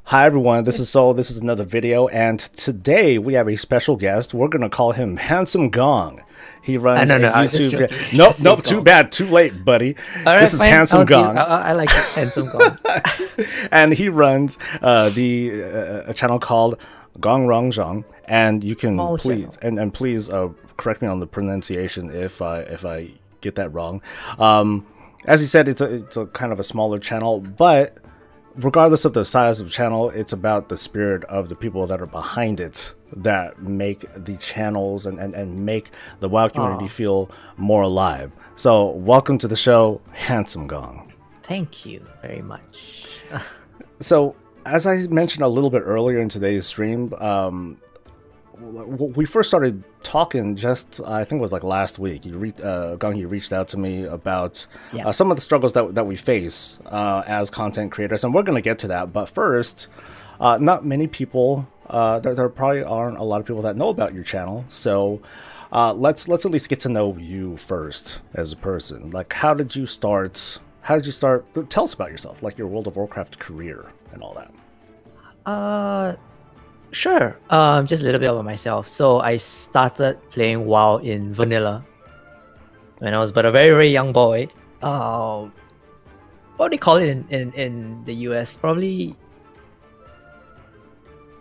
Hi everyone, this is Soul. This is another video, and today we have a special guest. We're gonna call him Handsome Gong. He runs No, a I was just YouTube. joking. Nope, Just say nope, too Gong. bad, too late, buddy. All right, This is fine. Handsome Gong, I like it. Handsome Gong. and he runs the a channel called Gongrongzong. And you can Small please channel. and please correct me on the pronunciation if I get that wrong. As he said, it's a kind of a smaller channel, but regardless of the size of the channel, it's about the spirit of the people that are behind it that make the channels and make the WoW community feel more alive. So welcome to the show, Handsome Gong. Thank you very much. So as I mentioned a little bit earlier in today's stream, we first started talking just I think it was like last week. Gong, you reached out to me about some of the struggles that we face as content creators, and we're going to get to that. But first, not many people, there probably aren't a lot of people that know about your channel. So let's at least get to know you first as a person. Like, how did you start? Tell us about yourself, like your World of Warcraft career and all that. Sure. Just a little bit about myself. So I started playing WoW in vanilla when I was but a very, very young boy. What do they call it in the US? Probably,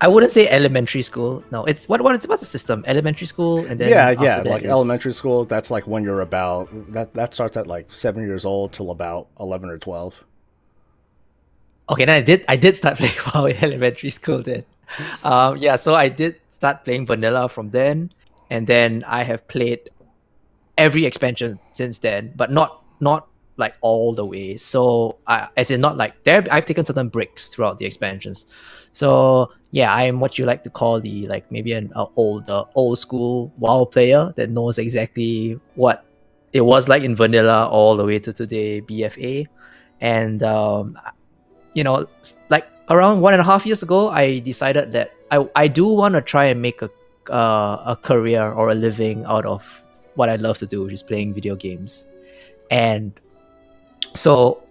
I wouldn't say elementary school. No, it's what's the system? Elementary school, and then Yeah, after that like is... elementary school. That's like when you're about that starts at like 7 years old till about 11 or 12. Okay, then I did start playing WoW in elementary school then. Yeah, so I did start playing vanilla from then, and then I have played every expansion since then, but not like all the way. So as in not like there, I've taken certain breaks throughout the expansions. So yeah, I am what you like to call the like maybe an old school WoW player that knows exactly what it was like in vanilla all the way to today BFA, and you know, like around 1.5 years ago, I decided that I do want to try and make a career or a living out of what I love to do, which is playing video games. And so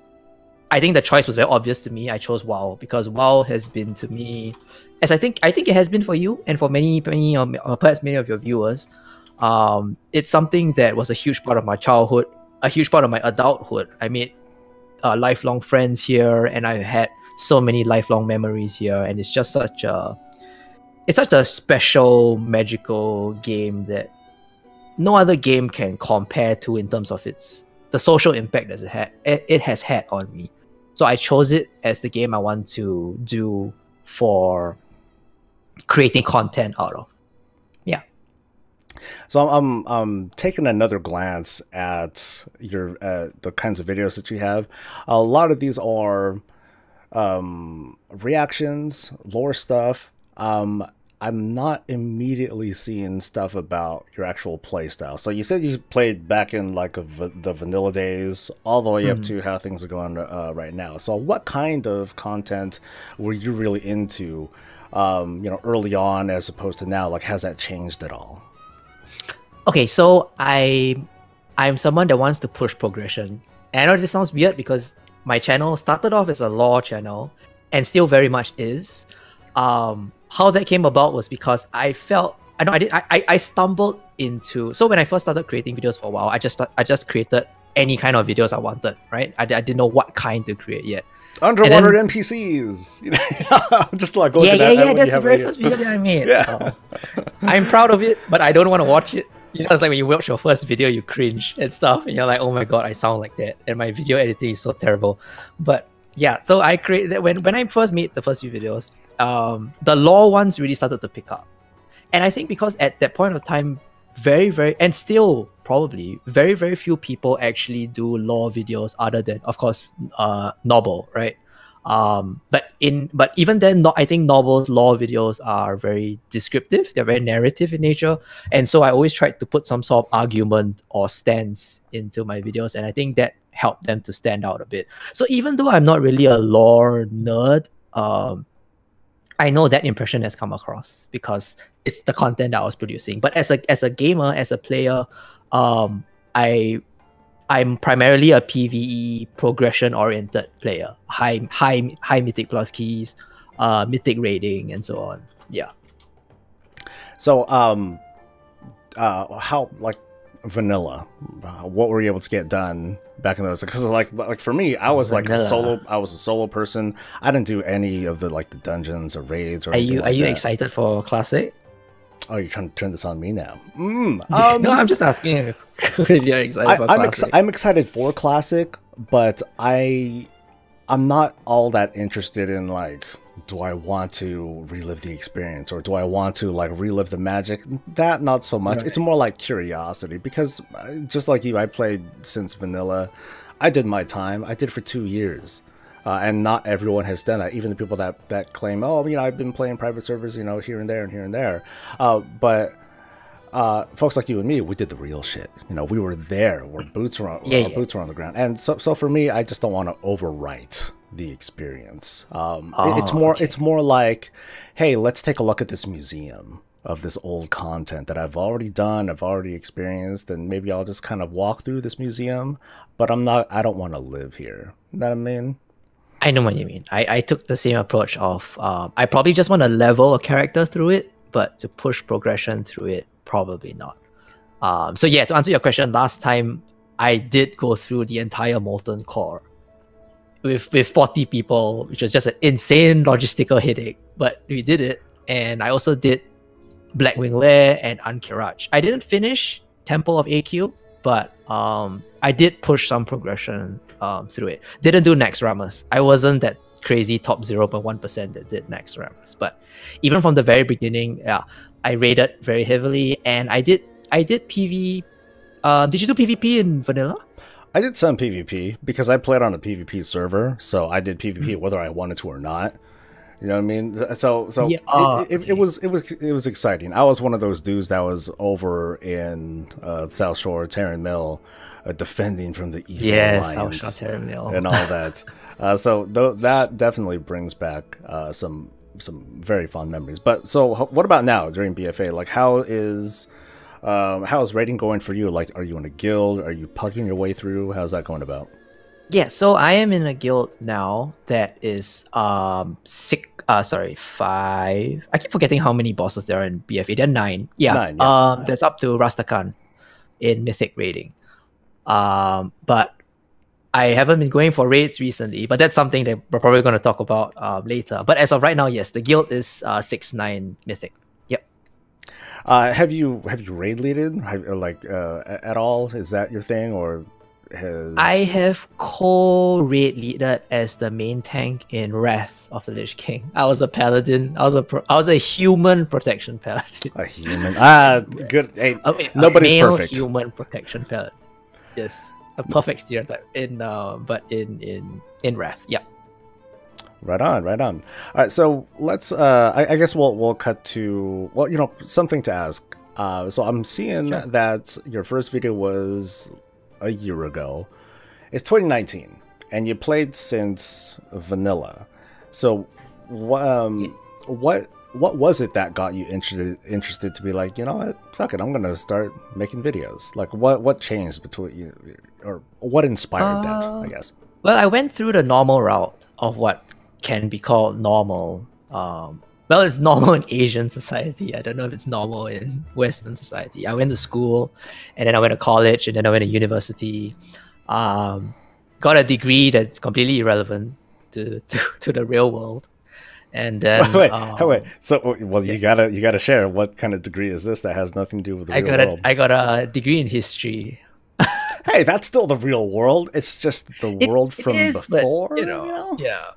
I think the choice was very obvious to me. I chose WoW because WoW has been to me, as I think it has been for you and for many perhaps many of your viewers. It's something that was a huge part of my childhood, a huge part of my adulthood. I made lifelong friends here, and I've had so many lifelong memories here, and it's just such a special, magical game that no other game can compare to in terms of the social impact that it has had on me. So I chose it as the game I want to do for creating content out of. Yeah. So I'm taking another glance at your the kinds of videos that you have. A lot of these are reactions, lore stuff. I'm not immediately seeing stuff about your actual play style. So you said you played back in like the vanilla days, all the way up to how things are going right now. So what kind of content were you really into, early on as opposed to now? Like, has that changed at all? Okay, so I'm someone that wants to push progression. And I know this sounds weird because my channel started off as a lore channel and still very much is. How that came about was because I stumbled into, so when I first started creating videos for a while, I just created any kind of videos I wanted, right? I didn't know what kind to create yet. Underwater NPCs, just like yeah. That's the very first video that I made. Yeah. I'm proud of it, but I don't want to watch it. It's like when you watch your first video, you cringe and stuff, and you're like, oh my god, I sound like that, and my video editing is so terrible. But yeah, so I created that when I first made the first few videos. The lore ones really started to pick up, and I think because at that point of time, very and still probably very few people actually do lore videos other than, of course, novel, right? But even then, I think novel lore videos are very descriptive. They're very narrative in nature, and so I always tried to put some sort of argument or stance into my videos, and I think that helped them to stand out a bit. So even though I'm not really a lore nerd, I know that impression has come across because it's the content that I was producing. But as a gamer, as a player, I'm primarily a PvE progression oriented player. High mythic plus keys, mythic raiding, and so on. Yeah. So, how like vanilla? What were you able to get done back in those? Because like for me, I was like I was a solo person. I didn't do any of the like the dungeons or raids or anything. Are you excited for classic? Oh, you're trying to turn this on me now. No, I'm just asking if you're excited for classic. I'm excited for classic, but I'm not all that interested in like, do I want to relive the experience or do I want to like relive the magic? That not so much. Right. It's more like curiosity, because just like you, I played since vanilla. I did my time. I did for 2 years. And not everyone has done that. Even the people that claim, oh, you know, I've been playing private servers, you know, here and there and here and there. But folks like you and me, we did the real shit. You know, we were there. Where boots were on, boots were on the ground. And so for me, I just don't want to overwrite the experience. It's more like, hey, let's take a look at this museum of this old content that I've already done, I've already experienced, and maybe I'll just kind of walk through this museum. But I don't want to live here. You know what I mean? I know what you mean. I took the same approach of I probably just want to level a character through it, but to push progression through it, probably not. So yeah, to answer your question, last time I did go through the entire Molten Core with 40 people, which was just an insane logistical headache, but we did it. And I also did Blackwing Lair and Ankiraj. I didn't finish Temple of AQ, but I did push some progression through it. Didn't do Next Ramus. I wasn't that crazy top 0.1% that did Next Ramus. But even from the very beginning, yeah, I raided very heavily, and I did PV. Did you do PvP in vanilla? I did some PvP because I played on a PvP server, so I did PvP whether I wanted to or not. You know what I mean? So yeah. It was exciting. I was one of those dudes that was over in South Shore, Terran Mill, defending from the evil alliance, South Shore, Terran Mill, and all that. So that definitely brings back some very fond memories. But so what about now during BFA? Like, how is raiding going for you? Like, are you in a guild? Are you pugging your way through? How's that going about? Yeah, so I am in a guild now that is 5. I keep forgetting how many bosses there are in BFA. There are 9. Yeah. 9, yeah. That's up to Rastakan in Mythic raiding. But I haven't been going for raids recently, but that's something that we're probably going to talk about later. But as of right now, yes, the guild is 6-9 Mythic. Yep. Have you raid leaded at all? Is that your thing, or I have co-raid leader as the main tank in Wrath of the Lich King. I was a paladin. I was a human protection paladin. A human. Good. Hey, nobody's male perfect. Human protection paladin. Yes, a perfect stereotype in Wrath. Yeah. Right on. All right, so let's. I guess we'll cut to something to ask. So I'm seeing that your first video was a year ago. It's 2019, and you played since vanilla. So what was it that got you interested to be like, you know what, fuck it, I'm gonna start making videos? Like, what changed between you, or what inspired that, I guess? Well, I went through the normal route of what can be called normal. Well, it's normal in Asian society. I don't know if it's normal in Western society. I went to school, and then I went to college, and then I went to university. Got a degree that's completely irrelevant to the real world. And then wait. So, you gotta share. What kind of degree is this that has nothing to do with the real world? I got a degree in history. Hey, that's still the real world. It's just the world from before. But, yeah.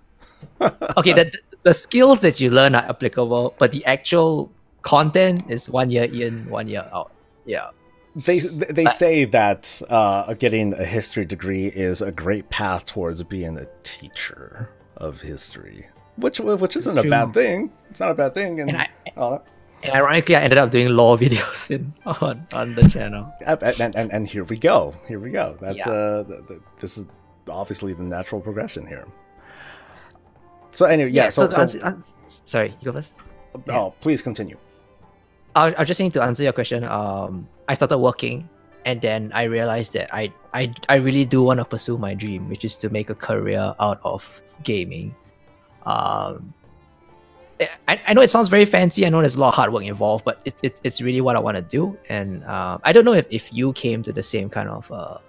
Okay, the skills that you learn are applicable, but the actual content is 1 year in, 1 year out. Yeah. They say that getting a history degree is a great path towards being a teacher of history, which isn't a bad thing. It's not a bad thing. And ironically, I ended up doing law videos on the channel. And here we go. That's this is obviously the natural progression here. So anyway, sorry, you go first. Oh, please continue. I was just saying, to answer your question, I started working, and then I realized that I really do want to pursue my dream, which is to make a career out of gaming. I know it sounds very fancy. I know there's a lot of hard work involved, but it's really what I want to do. And I don't know if you came to the same kind of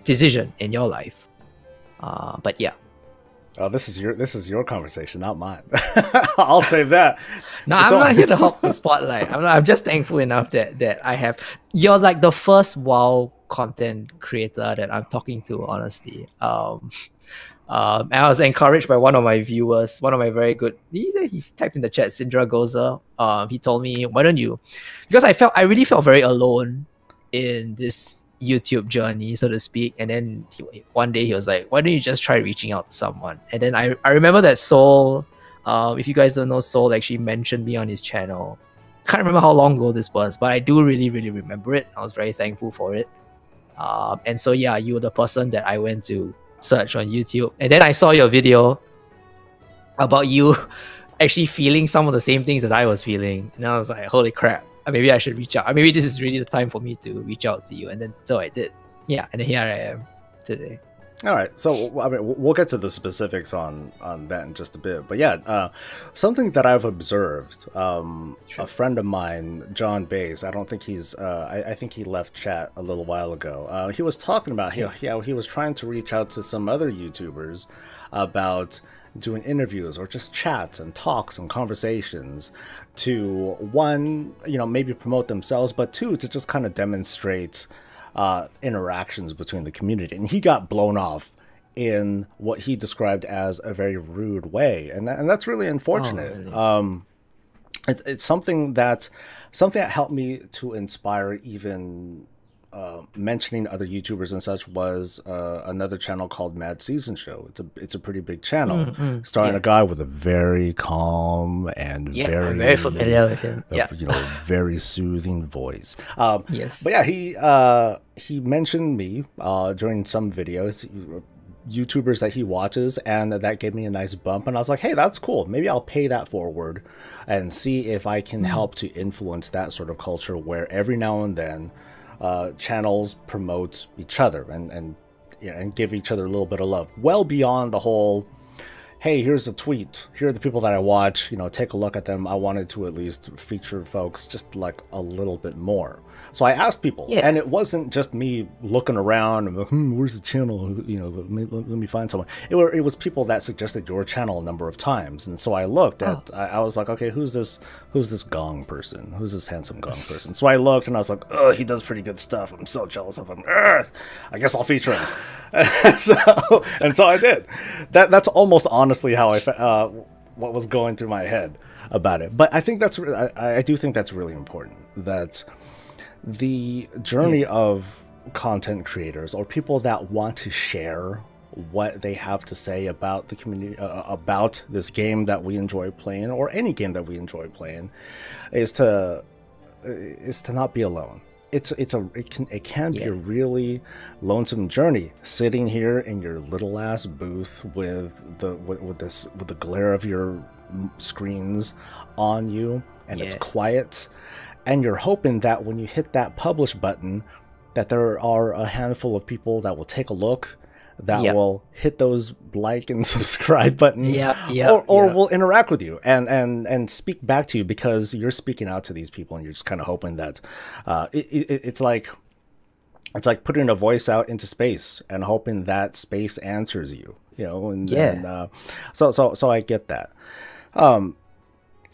decision in your life, but yeah. Oh, this is your conversation, not mine. I'll save that. No, I'm not here to hog the spotlight. I'm just thankful enough that I have. You're like the first WoW content creator that I'm talking to, honestly. And I was encouraged by one of my viewers, one of my very good. He's typed in the chat, Sindra Goza. He told me, why don't you? Because I really felt very alone in this YouTube journey, so to speak. And then one day he was like, why don't you just try reaching out to someone? And then I remember that Soul, if you guys don't know, Soul actually mentioned me on his channel. I can't remember how long ago this was, but I do really remember it. I was very thankful for it. And so yeah, you were the person that I went to search on YouTube. And then I saw your video about you actually feeling some of the same things that I was feeling. And I was like, holy crap. Maybe I should reach out. Maybe this is really the time for me to reach out to you. And then so I did. Yeah, and here I am today. All right, so I mean, we'll get to the specifics on that in just a bit. But yeah, something that I've observed, Sure. a friend of mine, John Bays, I don't think he's, I think he left chat a little while ago. He was talking about how he was trying to reach out to some other YouTubers about doing interviews or just chats and talks and conversations to, one, maybe promote themselves, but two, to just kind of demonstrate interactions between the community. And he got blown off in what he described as a very rude way, and that's really unfortunate. Oh, really? It's something that helped me to inspire even mentioning other YouTubers and such was another channel called Mad Season Show. It's a pretty big channel, starring a guy with a very calm and I'm very familiar with him. Very soothing voice. Yes, but he mentioned me during some videos, YouTubers that he watches, and that gave me a nice bump. And I was like, hey, that's cool. Maybe I'll pay that forward and see if I can help to influence that sort of culture where every now and then channels promote each other and give each other a little bit of love, well beyond the whole, hey, here's a tweet, here are the people that I watch, take a look at them. I wanted to at least feature folks just like a little bit more. So I asked people, and it wasn't just me looking around and where's the channel, let me find someone. It was people that suggested your channel a number of times, and so I looked at, I was like, okay, who's this Gong person? Who's this handsome Gong person? So I looked and I was like, oh, he does pretty good stuff. I'm so jealous of him. I guess I'll feature him. so I did. That's almost honestly how I what was going through my head about it. But I think I do think that's really important, that the journey of content creators or people that want to share what they have to say about the community, about this game that we enjoy playing, or any game that we enjoy playing, is to not be alone. It can be a really lonesome journey, sitting here in your little ass booth with the glare of your screens on you, and it's quiet, and you're hoping that when you hit that publish button, that there are a handful of people that will take a look, that will hit those like and subscribe buttons, or will interact with you and speak back to you, because you're speaking out to these people, and you're just kind of hoping that it's like putting a voice out into space and hoping that space answers you, so I get that.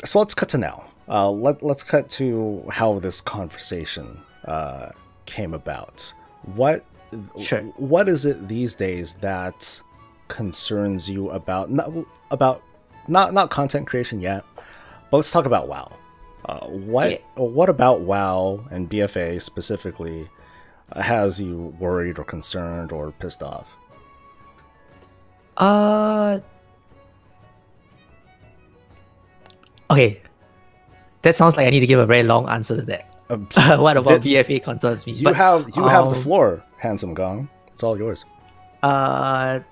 So let's cut to now. Let's cut to how this conversation came about. What is it these days that concerns you about not content creation yet, but let's talk about WoW. What about WoW and BFA specifically has you worried or concerned or pissed off? Okay, that sounds like I need to give a very long answer to that. What about BFA concerns me? You have the floor, handsome Gong. It's all yours. I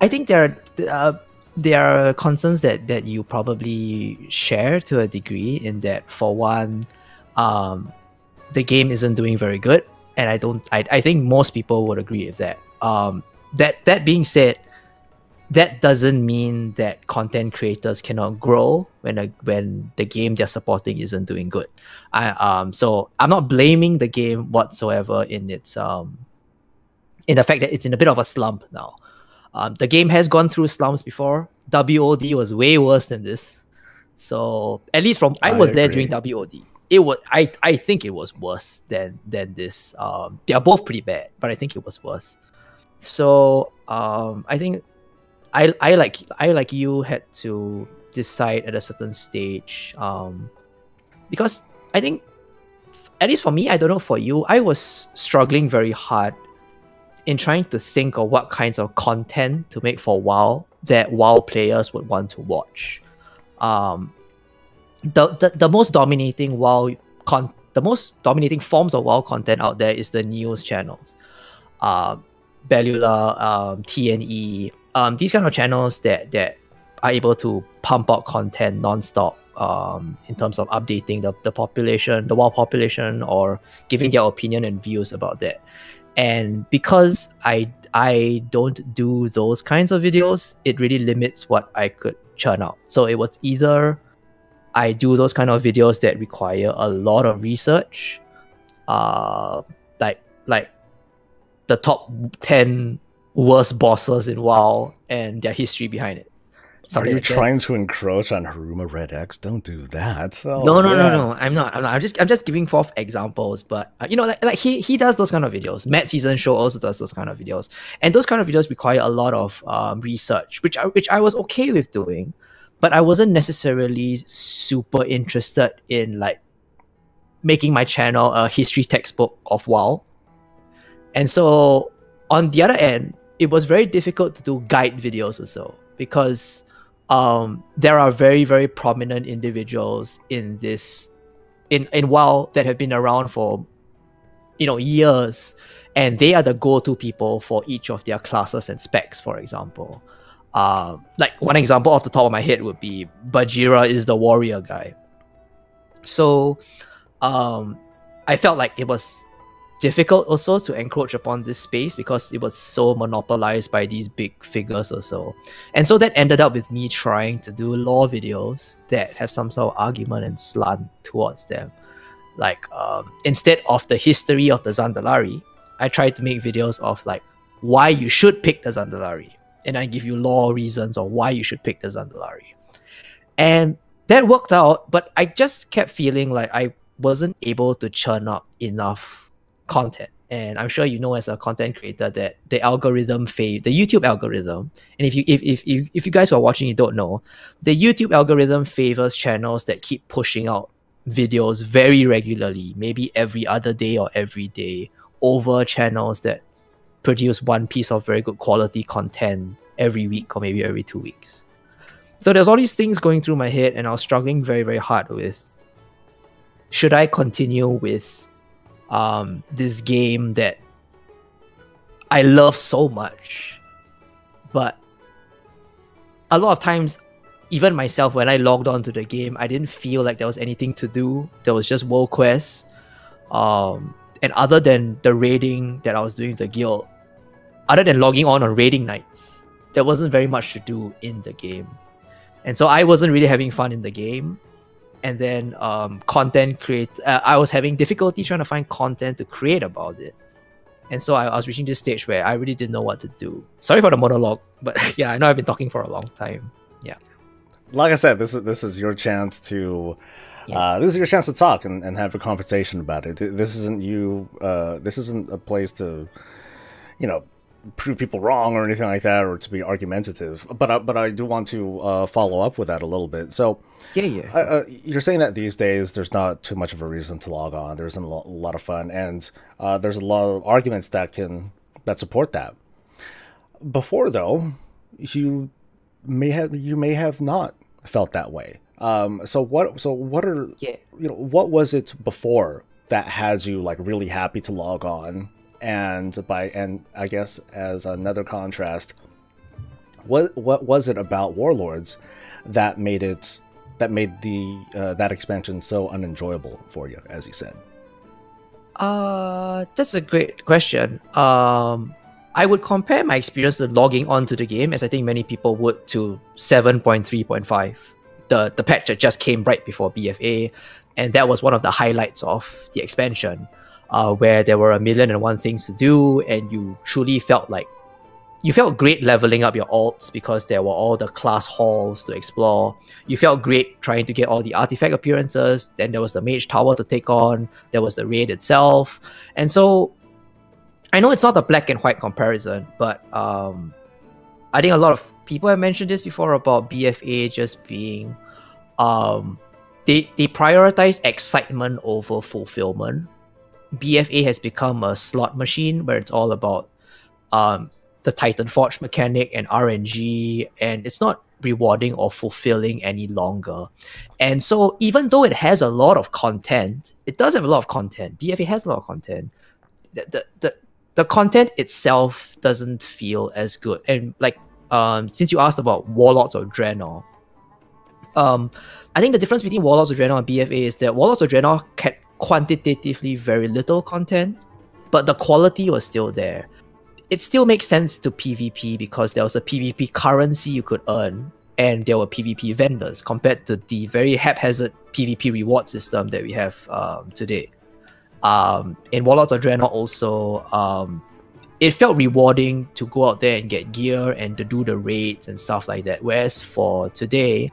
think there are concerns that you probably share to a degree, in that, for one, the game isn't doing very good, and I think most people would agree with that. That being said, that doesn't mean that content creators cannot grow when the game they're supporting isn't doing good. So I'm not blaming the game whatsoever in its in the fact that it's in a bit of a slump now. The game has gone through slumps before. WOD was way worse than this. So at least I was there during WOD. It was I think it was worse than this. They are both pretty bad, but I think it was worse. So I think I like you had to decide at a certain stage, because I think, at least for me, I don't know for you, I was struggling very hard in trying to think of what kinds of content to make for WoW that WoW players would want to watch. The most dominating the most dominating forms of WoW content out there is the news channels, Bellular, TNE, these kind of channels that are able to pump out content non-stop, in terms of updating the population, the WoW population, or giving their opinion and views about that. And because I don't do those kinds of videos, it really limits what I could churn out. So it was either I do those kind of videos that require a lot of research, like the top 10 worst bosses in WoW and their history behind it. Are you trying to encroach on Haruma Red X? Don't do that. Oh, no. I'm not. I'm just giving forth examples. But like he does those kind of videos. Matt Season Show also does those kind of videos, and those kind of videos require a lot of research, which I was okay with doing, but I wasn't necessarily super interested in like making my channel a history textbook of WoW. And so on the other end, it was very difficult to do guide videos or so, because there are very, very prominent individuals in WoW that have been around for years, and they are the go-to people for each of their classes and specs. For example, like one example off the top of my head would be Bajira is the warrior guy. So I felt like it was difficult also to encroach upon this space because it was so monopolized by these big figures or so. And so that ended up with me trying to do lore videos that have some sort of argument and slant towards them. Like instead of the history of the Zandalari, I tried to make videos of like why you should pick the Zandalari, and I give you lore reasons of why you should pick the Zandalari. And that worked out, but I just kept feeling like I wasn't able to churn up enough content. And I'm sure as a content creator that the YouTube algorithm, and if you guys who are watching, you don't know, the YouTube algorithm favors channels that keep pushing out videos very regularly, maybe every other day or every day, over channels that produce one piece of very good quality content every week or maybe every 2 weeks. So there's all these things going through my head, and I was struggling very, very hard with, should I continue with this game that I love so much? But a lot of times, even myself, when I logged on to the game, I didn't feel like there was anything to do. There was just world quests. And other than the raiding that I was doing with the guild, other than logging on raiding nights, there wasn't very much to do in the game. And so I wasn't really having fun in the game. And then I was having difficulty trying to find content to create about it. And so I was reaching this stage where I really didn't know what to do. Sorry for the monologue, but yeah, I know I've been talking for a long time. Yeah. Like I said, this is your chance to talk and have a conversation about it. This isn't this isn't a place to, prove people wrong or anything like that, or to be argumentative. But I do want to follow up with that a little bit. So you're saying that these days there's not too much of a reason to log on. There's a lot of fun, and there's a lot of arguments that support that. Before though, you may have not felt that way. So what was it before that had you like really happy to log on? And I guess as another contrast, what was it about Warlords that made that expansion so unenjoyable for you, as you said? That's a great question. I would compare my experience to logging onto the game, as I think many people would, to 7.3.5, the patch that just came right before BFA, and that was one of the highlights of the expansion, where there were 1,000,001 things to do, and you truly felt like you felt great leveling up your alts because there were all the class halls to explore. You felt great trying to get all the artifact appearances. Then there was the mage tower to take on. There was the raid itself, and so. I know it's not a black and white comparison, but I think a lot of people have mentioned this before about BFA just being they prioritize excitement over fulfillment. BFA has become a slot machine where it's all about the Titan Forge mechanic and RNG, and it's not rewarding or fulfilling any longer. And so even though it has a lot of content, it does have a lot of content. BFA has a lot of content. The content itself doesn't feel as good. And like since you asked about Warlords of Draenor, I think the difference between Warlords of Draenor and BFA is that Warlords of Draenor had quantitatively very little content, but the quality was still there. It still makes sense to PvP because there was a PvP currency you could earn, and there were PvP vendors compared to the very haphazard PvP reward system that we have today. In Warlords of Draenor also, it felt rewarding to go out there and get gear and to do the raids and stuff like that. Whereas for today,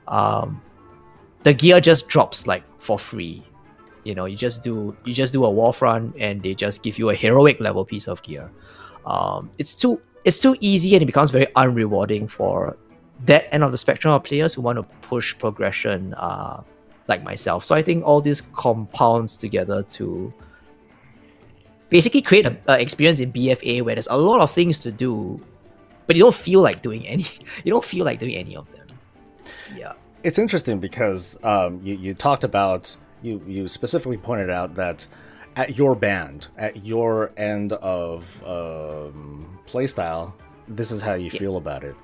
the gear just drops like for free. You know, you just do a war front and they just give you a heroic level piece of gear. It's too easy and it becomes very unrewarding for that end of the spectrum of players who want to push progression. Like myself. So I think all this compounds together to basically create an experience in BFA where there's a lot of things to do, but you don't feel like doing any. You don't feel like doing any of them. Yeah, it's interesting because you talked about you specifically pointed out that at your band, at your end of playstyle, this is how you feel about it.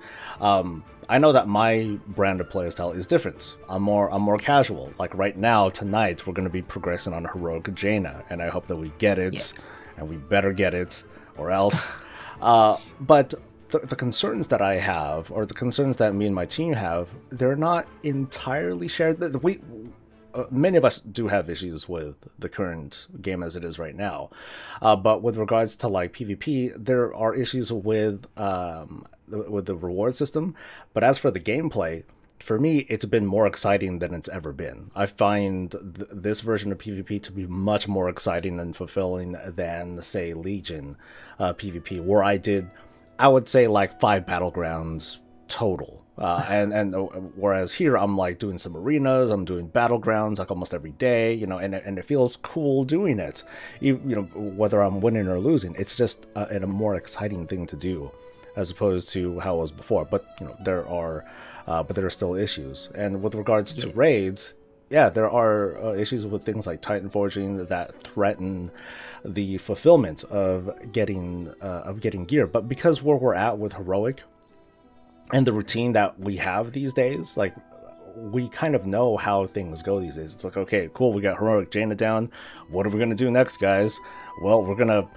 I know that my brand of playstyle is different. I'm more casual. Like right now, tonight, we're going to be progressing on Heroic Jaina, and I hope that we get it, and we better get it, or else. But the concerns that I have, or the concerns that me and my team have, they're not entirely shared. Many of us do have issues with the current game as it is right now, but with regards to like PvP, there are issues with the reward system. But as for the gameplay, for me, it's been more exciting than it's ever been. I find this version of PvP to be much more exciting and fulfilling than, say, Legion PvP, where I would say like 5 battlegrounds total. And whereas here I'm like doing some arenas, I'm doing battlegrounds like almost every day, you know, and it feels cool doing it. You know, whether I'm winning or losing, it's just a more exciting thing to do, as opposed to how it was before. But you know, there are still issues. And with regards to raids, yeah, there are issues with things like Titan forging that threaten the fulfillment of getting gear. But because where we're at with heroic and the routine that we have these days, like, we kind of know how things go these days. It's like, okay, cool, we got Heroic Jaina down. What are we going to do next, guys? Well, we're going to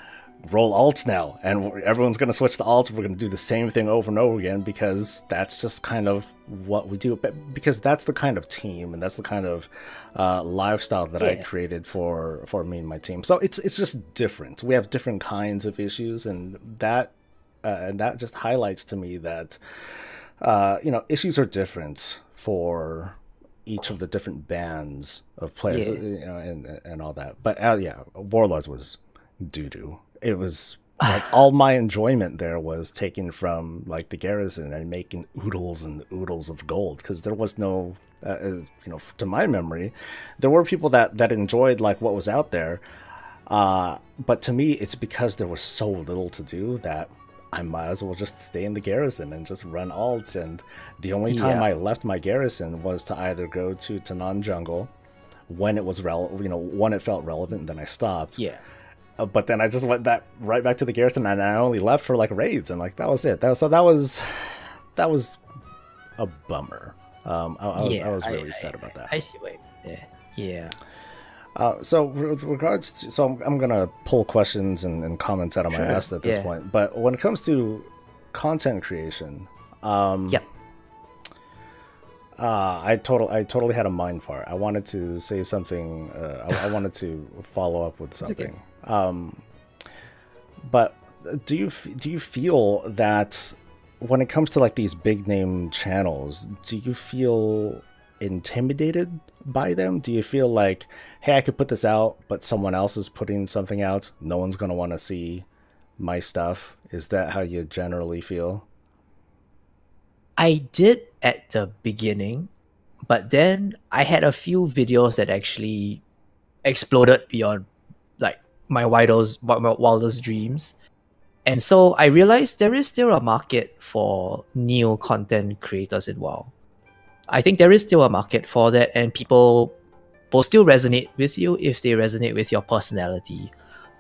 roll alts now, and everyone's going to switch to alts. We're going to do the same thing over and over again, because that's just kind of what we do. But because that's the kind of team, and that's the kind of lifestyle that I created for me and my team. So it's just different. We have different kinds of issues, and that just highlights to me that you know, issues are different for each of the different bands of players, you know, and all that. But yeah, Warlords was doo-doo. It was like all my enjoyment there was taken from like the garrison and making oodles and oodles of gold, because there was no, you know, to my memory, there were people that enjoyed like what was out there, but to me, it's because there was so little to do that I might as well just stay in the garrison and just run alts. And the only time I left my garrison was to either go to Tanan Jungle when it was when it felt relevant, and then I stopped. But then I just went right back to the garrison, and I only left for like raids, and like that was it. So that was a bummer. I was really sad about that. I see. Wait, yeah. So with regards to, so I'm gonna pull questions and comments out of my ass at this point. But when it comes to content creation, Yeah. I totally had a mind fart. I wanted to say something. I wanted to follow up with something. Okay. But do you feel that when it comes to like these big name channels, do you feel intimidated by them? Do you feel like, hey, I could put this out, but someone else is putting something out, no one's gonna want to see my stuff? Is that how you generally feel? I did at the beginning, but then I had a few videos that actually exploded beyond like my wildest dreams. And so I realized there is still a market for new content creators in WoW. I think there is still a market for that, and people will still resonate with you if they resonate with your personality.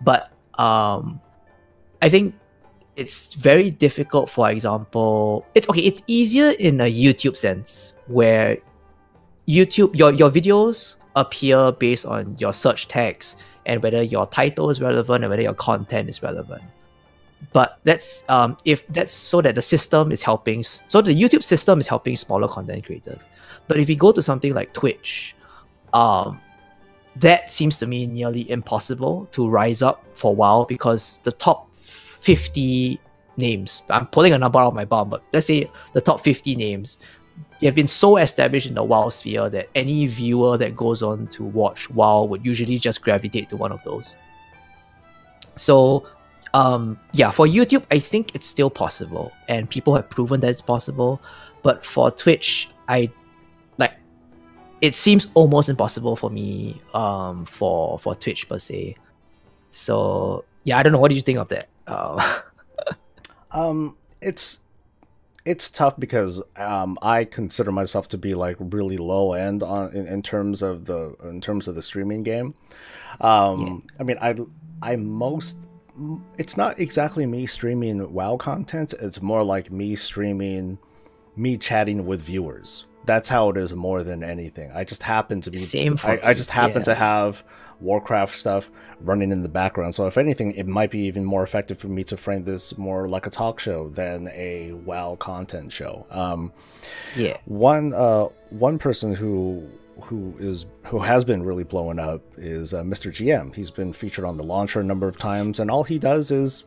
But I think it's very difficult. For example, it's easier in a YouTube sense, where YouTube your videos appear based on your search tags and whether your title is relevant and whether your content is relevant. But that's if that's so that the system is helping, so the YouTube system is helping smaller content creators. But if you go to something like Twitch, that seems to me nearly impossible to rise up for WoW, because the top 50 names, I'm pulling a number out of my bum, but let's say the top 50 names, they have been so established in the WoW sphere that any viewer that goes on to watch WoW would usually just gravitate to one of those. So yeah, for YouTube, I think it's still possible, and people have proven that it's possible. But for Twitch, it seems almost impossible for me, for Twitch per se. So yeah, I don't know. What do you think of that? It's tough because I consider myself to be like really low end in terms of the streaming game. I mean, it's not exactly me streaming WoW content. It's more like me streaming, me chatting with viewers. That's how it is more than anything. I just happen to be I just happen to have Warcraft stuff running in the background. So if anything, it might be even more effective for me to frame this more like a talk show than a WoW content show. One person who has been really blowing up is Mr. GM. He's been featured on the launcher a number of times, and all he does is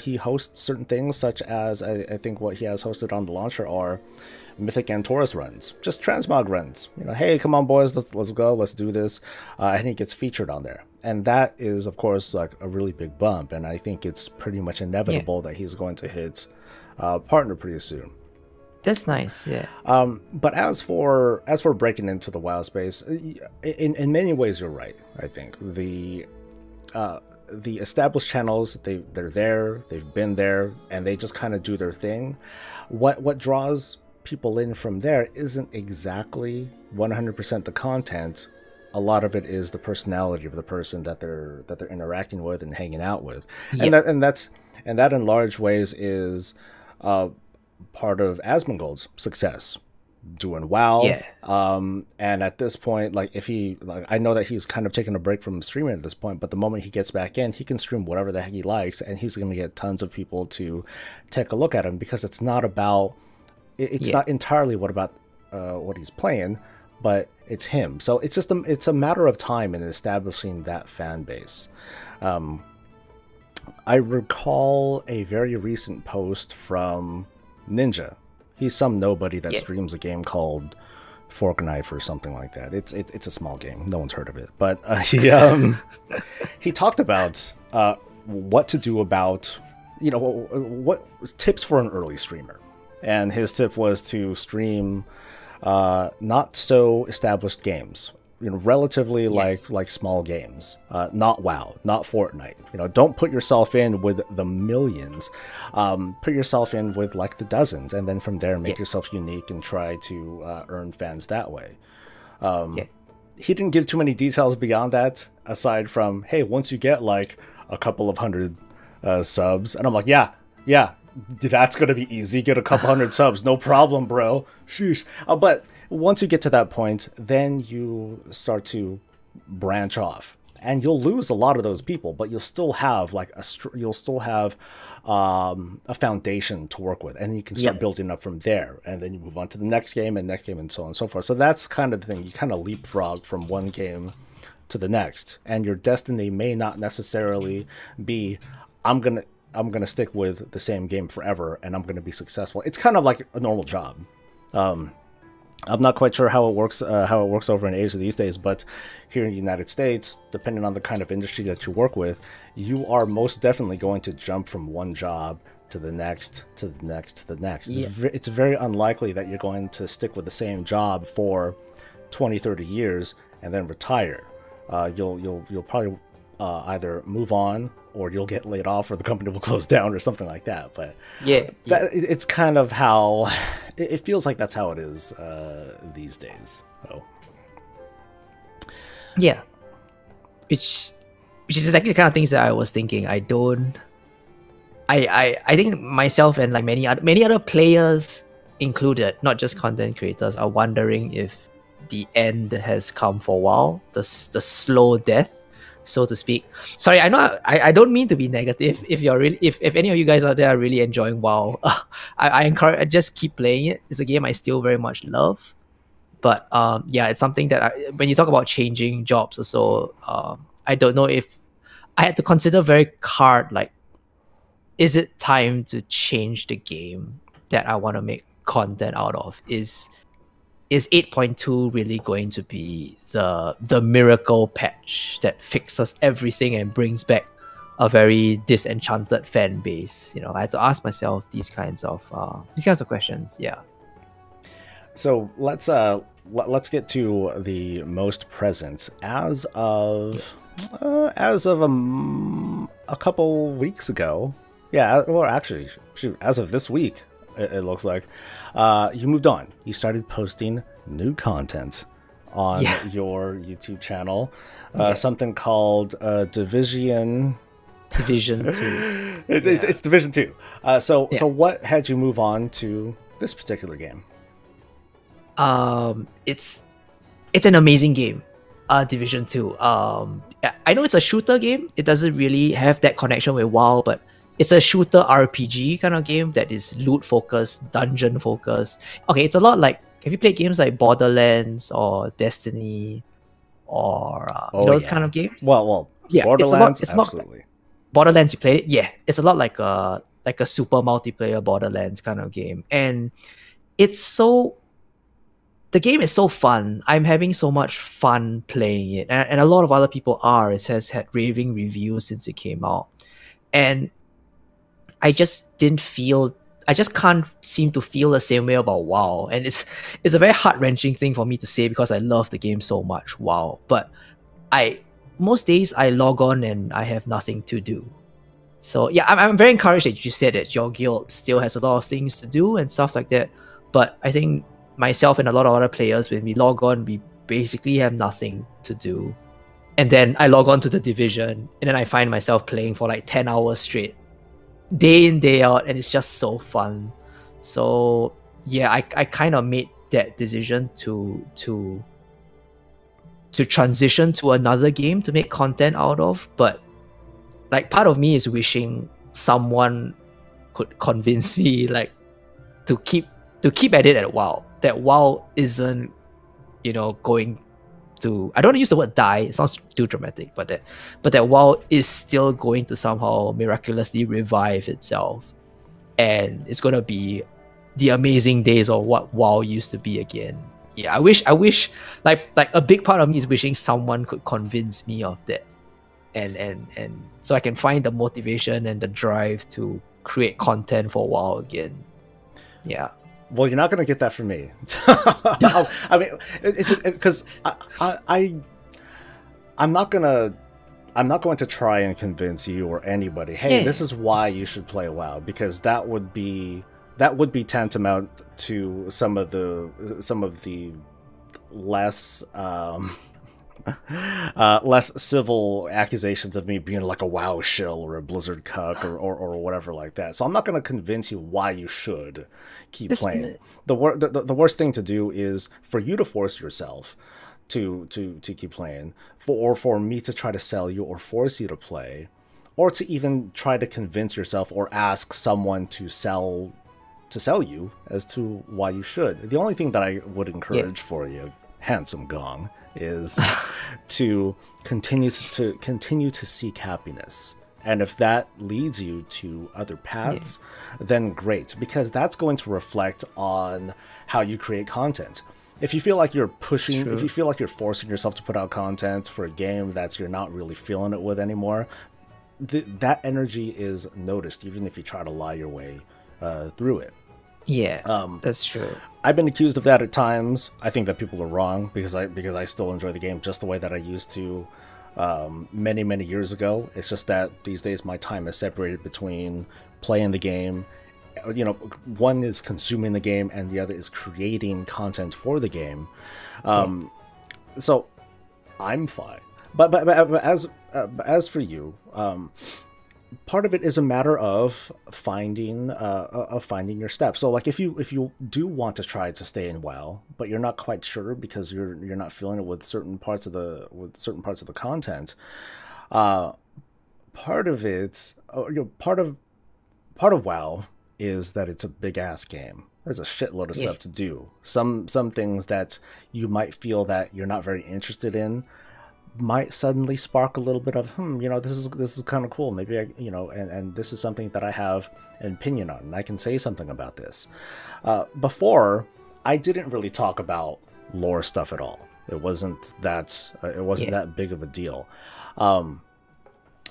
he hosts certain things, such as I think what he has hosted on the launcher are Mythic and Taurus runs, just transmog runs. Hey, come on boys, let's go, let's do this, and he gets featured on there, and that is of course like a really big bump, and I think it's pretty much inevitable that he's going to hit partner pretty soon. That's nice, yeah. But as for breaking into the WoW space, in many ways you're right. I think the established channels, they're there, they've been there, and they just kind of do their thing. What draws people in from there isn't exactly 100% the content. A lot of it is the personality of the person that they're interacting with and hanging out with, and that in large ways is part of Asmongold's success, doing WoW. And at this point, like if he, like, I know that he's kind of taking a break from streaming at this point, but the moment he gets back in, he can stream whatever the heck he likes, and he's going to get tons of people to take a look at him, because it's not about, it's not entirely what he's playing, but it's him. So it's just it's a matter of time in establishing that fan base. I recall a very recent post from Ninja. He's some nobody that streams a game called Fork Knife or something like that. It's a small game. No one's heard of it. But he talked about what to do about, what tips for an early streamer. And his tip was to stream not so established games, relatively like small games, not WoW, not Fortnite. Don't put yourself in with the millions. Put yourself in with like the dozens, and then from there make yourself unique and try to earn fans that way. He didn't give too many details beyond that, aside from, hey, once you get like a couple of hundred subs, and I'm like, yeah, that's gonna be easy. Get a couple hundred subs, no problem, bro. Sheesh. But once you get to that point, then you start to branch off, and you'll lose a lot of those people, but you'll still have like a foundation to work with, and you can start building up from there, and then you move on to the next game and so on and so forth. So that's kind of the thing. You kind of leapfrog from one game to the next, and your destiny may not necessarily be I'm gonna stick with the same game forever and I'm gonna be successful. It's kind of like a normal job. I'm not quite sure how it works over in Asia these days, but here in the United States, depending on the kind of industry that you work with, you are most definitely going to jump from one job to the next, to the next, to the next. Yeah. It's very unlikely that you're going to stick with the same job for 20, 30 years and then retire. You'll probably either move on, or you'll get laid off, or the company will close down, or something like that. But it's kind of how it feels like. That's how it is these days. So yeah, which is exactly the kind of things that I was thinking. I think myself and like many other players included, not just content creators, are wondering if the end has come for WoW, the slow death, so to speak. Sorry, I know I don't mean to be negative. If you're really, if any of you guys out there are really enjoying WoW, I encourage, just keep playing it. It's a game I still very much love. But yeah, it's something that when you talk about changing jobs or so, I don't know if I had to consider very hard, like, is it time to change the game that I want to make content out of? Is 8.2 really going to be the miracle patch that fixes everything and brings back a very disenchanted fan base? You know, I had to ask myself these kinds of questions. Yeah. So let's get to the most present as of a couple weeks ago. Yeah, well, actually, shoot, as of this week, it looks like you moved on. You started posting new content on your YouTube channel. Something called Division 2. It's Division 2. So what had you move on to this particular game? It's an amazing game. Division 2. I know it's a shooter game. It doesn't really have that connection with WoW, but it's a shooter RPG kind of game that is loot focused, dungeon focused. Okay, it's a lot like, have you played games like Borderlands or Destiny or those kind of games? Well, yeah, Borderlands, it's absolutely. Not, Borderlands, you played it? Yeah, it's a lot like a super multiplayer Borderlands kind of game, and the game is so fun. I'm having so much fun playing it, and a lot of other people are. It has had raving reviews since it came out, and I just can't seem to feel the same way about WoW. And it's a very heart-wrenching thing for me to say because I love the game so much, WoW. But most days I log on and I have nothing to do. So yeah, I'm very encouraged that you said that your guild still has a lot of things to do and stuff like that. But I think myself and a lot of other players, when we log on, we basically have nothing to do. And then I log on to the Division, and then I find myself playing for like 10 hours straight, day in, day out, and it's just so fun. So yeah, I kind of made that decision to transition to another game to make content out of. But like, part of me is wishing someone could convince me like to keep at it at WoW. That WoW isn't, going to, I don't want to use the word die, it sounds too dramatic, but that WoW is still going to somehow miraculously revive itself, and it's gonna be the amazing days of what WoW used to be again. Yeah, I wish like a big part of me is wishing someone could convince me of that, and so I can find the motivation and the drive to create content for WoW again. Yeah. Well, you're not going to get that from me. I mean, because I'm not going to try and convince you or anybody, hey, this is why you should play WoW, because that would be tantamount to some of the less less civil accusations of me being like a WoW shill or a Blizzard cuck or whatever like that. So I'm not going to convince you why you should keep playing. The worst thing to do is for you to force yourself to keep playing, for me to try to sell you or force you to play, or to even try to convince yourself or ask someone to sell you as to why you should. The only thing that I would encourage for you, handsome Gong, is to continue to seek happiness. And if that leads you to other paths, then great, because that's going to reflect on how you create content. If you feel like you're pushing, if you feel like you're forcing yourself to put out content for a game that you're not really feeling it with anymore, that energy is noticed, even if you try to lie your way through it. Yeah, that's true. I've been accused of that at times. I think that people are wrong, because I still enjoy the game just the way that I used to many years ago. It's just that these days my time is separated between playing the game. You know, one is consuming the game and the other is creating content for the game. So I'm fine. But as for you, part of it is a matter of finding your steps. So like if you do want to try to stay in WoW, but you're not quite sure because you're not feeling it with certain parts of the content, part of it, part of WoW is that it's a big ass game. There's a shitload of stuff to do. Some things that you might feel that you're not very interested in might suddenly spark a little bit of, this is kind of cool. Maybe and this is something that I have an opinion on, and I can say something about this. Before, I didn't really talk about lore stuff at all. It wasn't that big of a deal.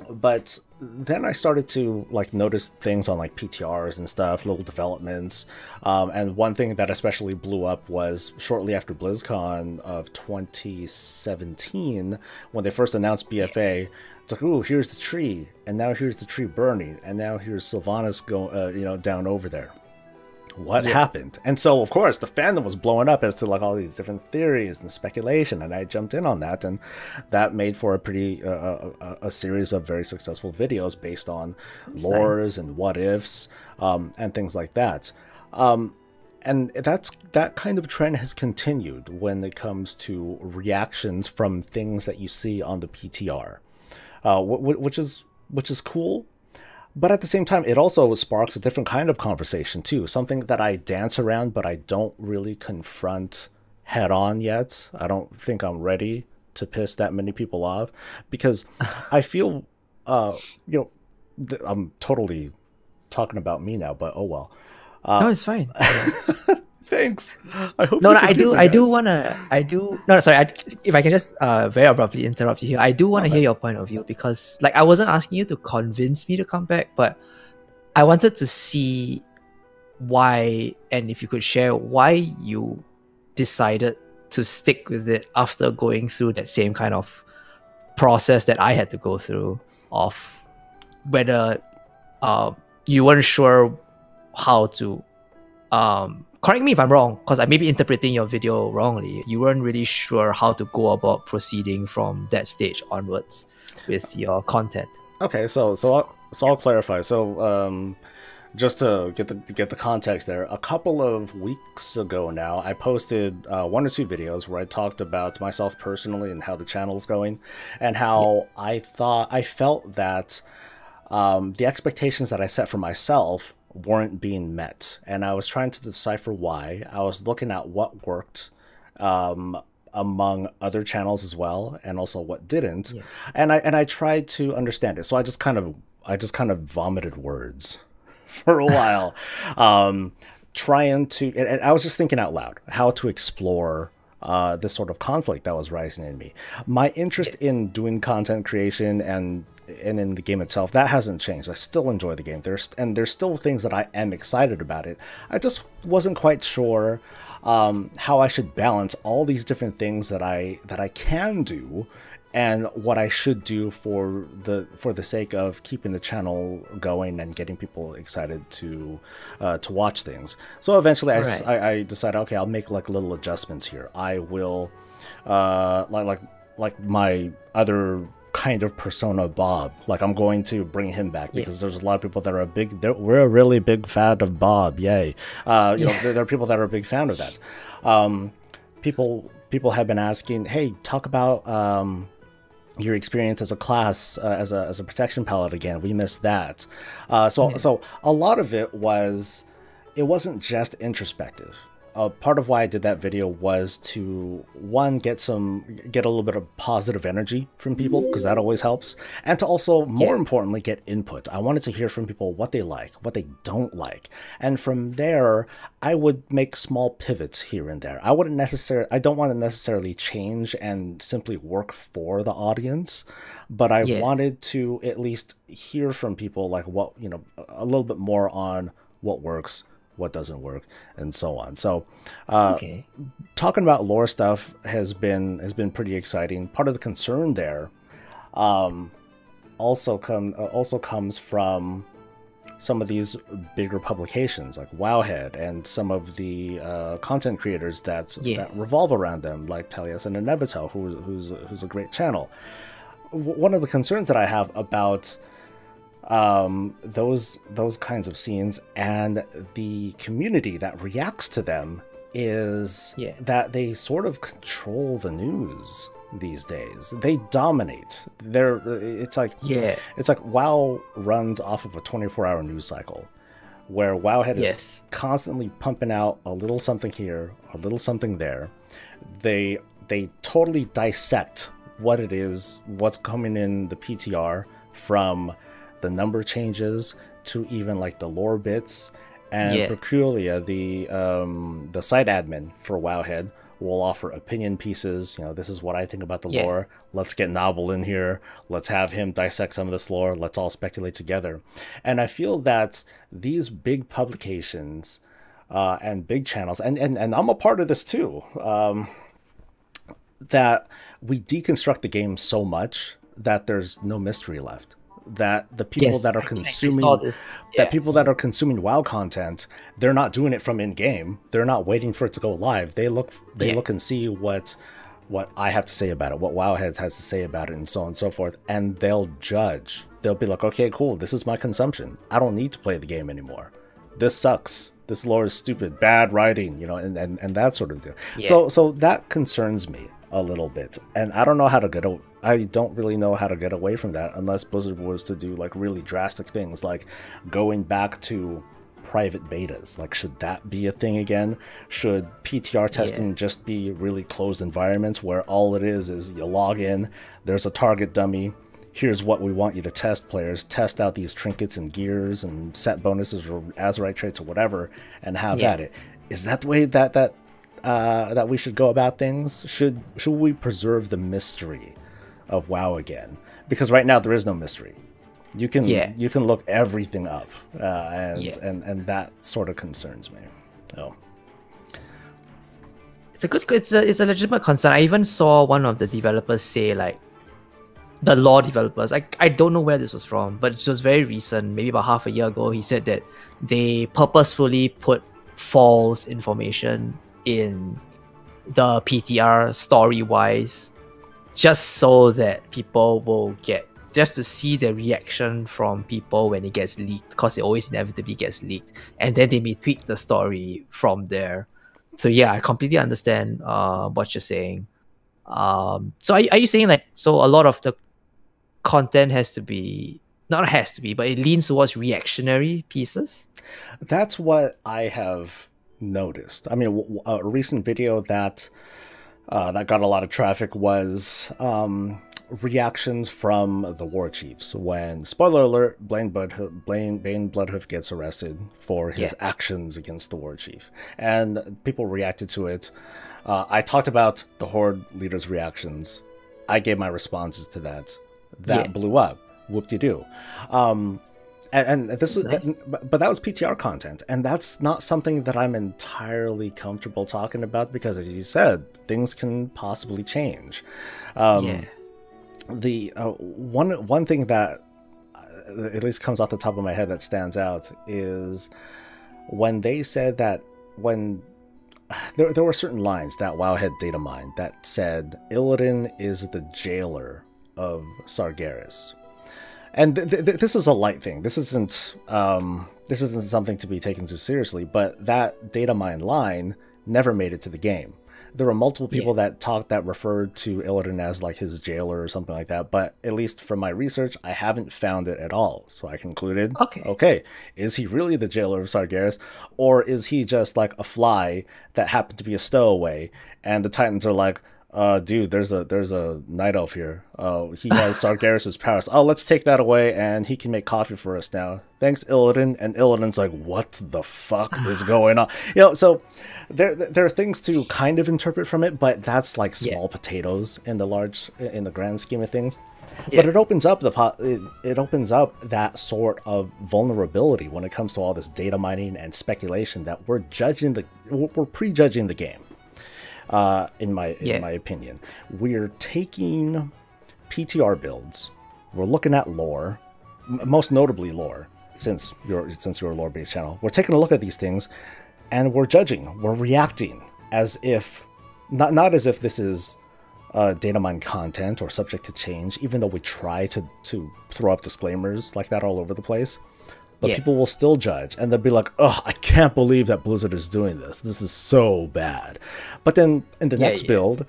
But then I started to like notice things on like PTRs and stuff, little developments. And one thing that especially blew up was shortly after BlizzCon of 2017, when they first announced BFA. It's like, ooh, here's the tree, and now here's the tree burning, and now here's Sylvanas down over there. What happened? And so, of course, the fandom was blowing up as to like all these different theories and speculation, and I jumped in on that, and that made for a pretty a series of very successful videos based on lores and what ifs and things like that. And that kind of trend has continued when it comes to reactions from things that you see on the PTR, which is cool. But at the same time, it also sparks a different kind of conversation too. Something that I dance around, but I don't really confront head on yet. I don't think I'm ready to piss that many people off, because I feel, I'm totally talking about me now, but oh well. No, it's fine. Thanks. I hope. No, I do. No, sorry. If I can just very abruptly interrupt you here, I do want to hear your point of view, because, like, I wasn't asking you to convince me to come back, but I wanted to see why, and if you could share why you decided to stick with it after going through that same kind of process that I had to go through, of whether you weren't sure how to. Correct me if I'm wrong, because I may be interpreting your video wrongly. You weren't really sure how to go about proceeding from that stage onwards with your content. Okay, so I'll clarify. So just to get the context there, a couple of weeks ago now, I posted 1 or 2 videos where I talked about myself personally and how the channel's going, and how I felt that the expectations that I set for myself weren't being met, and I was trying to decipher why. I was looking at what worked among other channels as well, and also what didn't, and I tried to understand it. So I just kind of vomited words for a while, trying to, and I was just thinking out loud how to explore this sort of conflict that was rising in me. My interest in doing content creation and in the game itself, that hasn't changed. I still enjoy the game. There's still things that I am excited about it. I just wasn't quite sure how I should balance all these different things that I can do, and what I should do for the sake of keeping the channel going and getting people excited to watch things. So eventually, I decided, okay, I'll make like little adjustments here. I will like my other kind of persona, Bob. Like, I'm going to bring him back, because there's a lot of people that are we're a really big fan of Bob. Yay. There are people that are a big fan of that. People people have been asking, hey, talk about your experience as a class, as a protection palette again. We missed that. So a lot of it wasn't just introspective. Part of why I did that video was to, one, get a little bit of positive energy from people, because that always helps, and to also, more importantly, get input. I wanted to hear from people what they like, what they don't like, and from there, I would make small pivots here and there. I don't want to necessarily change and simply work for the audience, but I wanted to at least hear from people, like, what, you know, a little bit more on what works, what doesn't work, and so on. So talking about lore stuff has been pretty exciting. Part of the concern there also comes from some of these bigger publications like Wowhead and some of the content creators that revolve around them, like Talias and Inevitale, who's a great channel. One of the concerns that I have about those kinds of scenes and the community that reacts to them is that they sort of control the news these days. They dominate. It's like WoW runs off of a 24-hour news cycle, where Wowhead is constantly pumping out a little something here, a little something there. They totally dissect what it is, what's coming in the PTR, from the number changes to even like the lore bits. And Peculia, the site admin for Wowhead, will offer opinion pieces. You know, this is what I think about the lore. Let's get Novel in here. Let's have him dissect some of this lore. Let's all speculate together. And I feel that these big publications and big channels, and I'm a part of this too, that we deconstruct the game so much that there's no mystery left. That the people that are consuming people that are consuming WoW content, they're not doing it from in-game. They're not waiting for it to go live. They look and see what I have to say about it, what Wowhead has to say about it, and so on and so forth, and they'll judge. They'll be like, okay, cool, this is my consumption. I don't need to play the game anymore. This sucks. This lore is stupid, bad writing, you know, and that sort of thing. So that concerns me a little bit, and I don't really know how to get away from that, unless Blizzard was to do like really drastic things, like going back to private betas. Like, should that be a thing again? Should PTR testing just be really closed environments where all it is you log in, there's a target dummy, here's what we want you to test, players, test out these trinkets and gears and set bonuses or Azerite traits or whatever, and have at it. Is that the way that we should go about things? Should we preserve the mystery of WoW again? Because right now there is no mystery. You can look everything up, and that sort of concerns me. So it's a legitimate concern. I even saw one of the developers say, like, the lore developers, I don't know where this was from, but it was very recent, maybe about half a year ago. He said that they purposefully put false information in the PTR story-wise, just so that people will just to see the reaction from people when it gets leaked, because it always inevitably gets leaked, and then they may tweak the story from there. So yeah, I completely understand what you're saying. So are you saying, like, so a lot of the content but it leans towards reactionary pieces? That's what I have noticed. I mean, a recent video that got a lot of traffic was reactions from the war chiefs when, spoiler alert, Bane Bloodhoof gets arrested for his actions against the war chief, and people reacted to it. I talked about the Horde leaders' reactions. I gave my responses to that. That blew up. Whoop-de-doo. And this is nice. But that was PTR content, and that's not something that I'm entirely comfortable talking about, because, as you said, things can possibly change. The one thing that at least comes off the top of my head that stands out is when they said that when there were certain lines that Wowhead data mined that said Illidan is the jailer of Sargeras. And this is a light thing. This isn't something to be taken too seriously. But that data mine line never made it to the game. there were multiple people that referred to Illidan as like his jailer or something like that, but at least from my research, I haven't found it at all. So I concluded, okay, is he really the jailer of Sargeras, or is he just like a fly that happened to be a stowaway? And the Titans are like, dude, there's a night elf here. He has Sargeras' powers. Oh, let's take that away, and he can make coffee for us now. Thanks, Illidan. And Illidan's like, what the fuck is going on? So there are things to kind of interpret from it, but that's like small potatoes in the grand scheme of things. But it opens up it opens up that sort of vulnerability when it comes to all this data mining and speculation that we're prejudging the game. In my opinion, we're taking PTR builds, we're looking at lore, most notably lore, since you're a lore-based channel. We're taking a look at these things, and we're judging, we're reacting as if not as if this is data mine content or subject to change, even though we try to throw up disclaimers like that all over the place. But people will still judge, and they'll be like, oh, I can't believe that Blizzard is doing this. This is so bad. But then in the next build,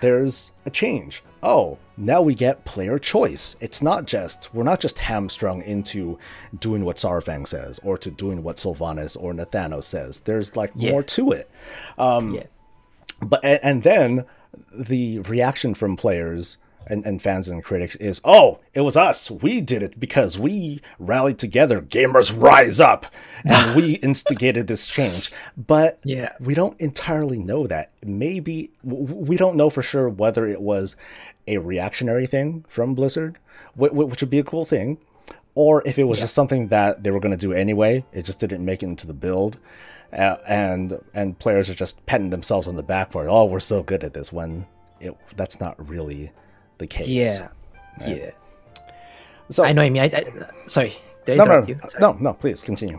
there's a change. Oh, now we get player choice. We're not just hamstrung into doing what Saurfang says, or to doing what Sylvanas or Nathanos says. There's like more to it. But then the reaction from players and fans and critics is, oh, it was us. We did it because we rallied together. Gamers rise up. And we instigated this change. But we don't entirely know that. Maybe we don't know for sure whether it was a reactionary thing from Blizzard, which would be a cool thing, or if it was just something that they were going to do anyway. It just didn't make it into the build. And players are just patting themselves on the back for it. Oh, we're so good at this, when that's not really the case. So I know what you mean. Sorry, did I interrupt you? Sorry. No, please continue.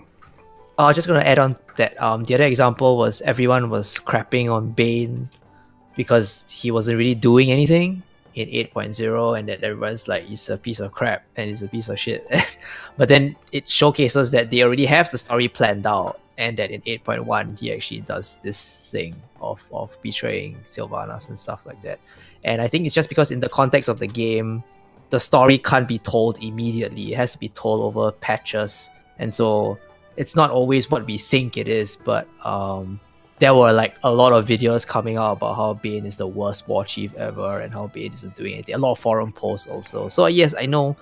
I was just going to add on that the other example was everyone was crapping on Bane because he wasn't really doing anything in 8.0, and that everyone's like, he's a piece of crap and he's a piece of shit. But then it showcases that they already have the story planned out, and that in 8.1 he actually does this thing of betraying Sylvanas and stuff like that. And I think it's just because in the context of the game, the story can't be told immediately. It has to be told over patches. And so it's not always what we think it is, but there were like a lot of videos coming out about how Bane is the worst war chief ever and how Bane isn't doing anything. A lot of forum posts also. So yes, I know.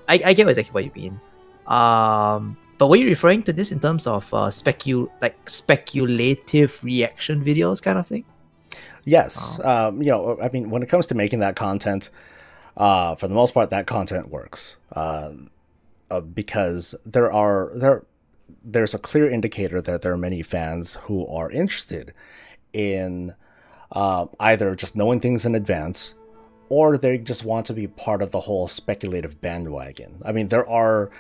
I get exactly what you mean. But were you referring to this in terms of speculative reaction videos kind of thing? Yes. I mean, when it comes to making that content, for the most part, that content works. Because there's a clear indicator that there are many fans who are interested in either just knowing things in advance, or they just want to be part of the whole speculative bandwagon. I mean, there are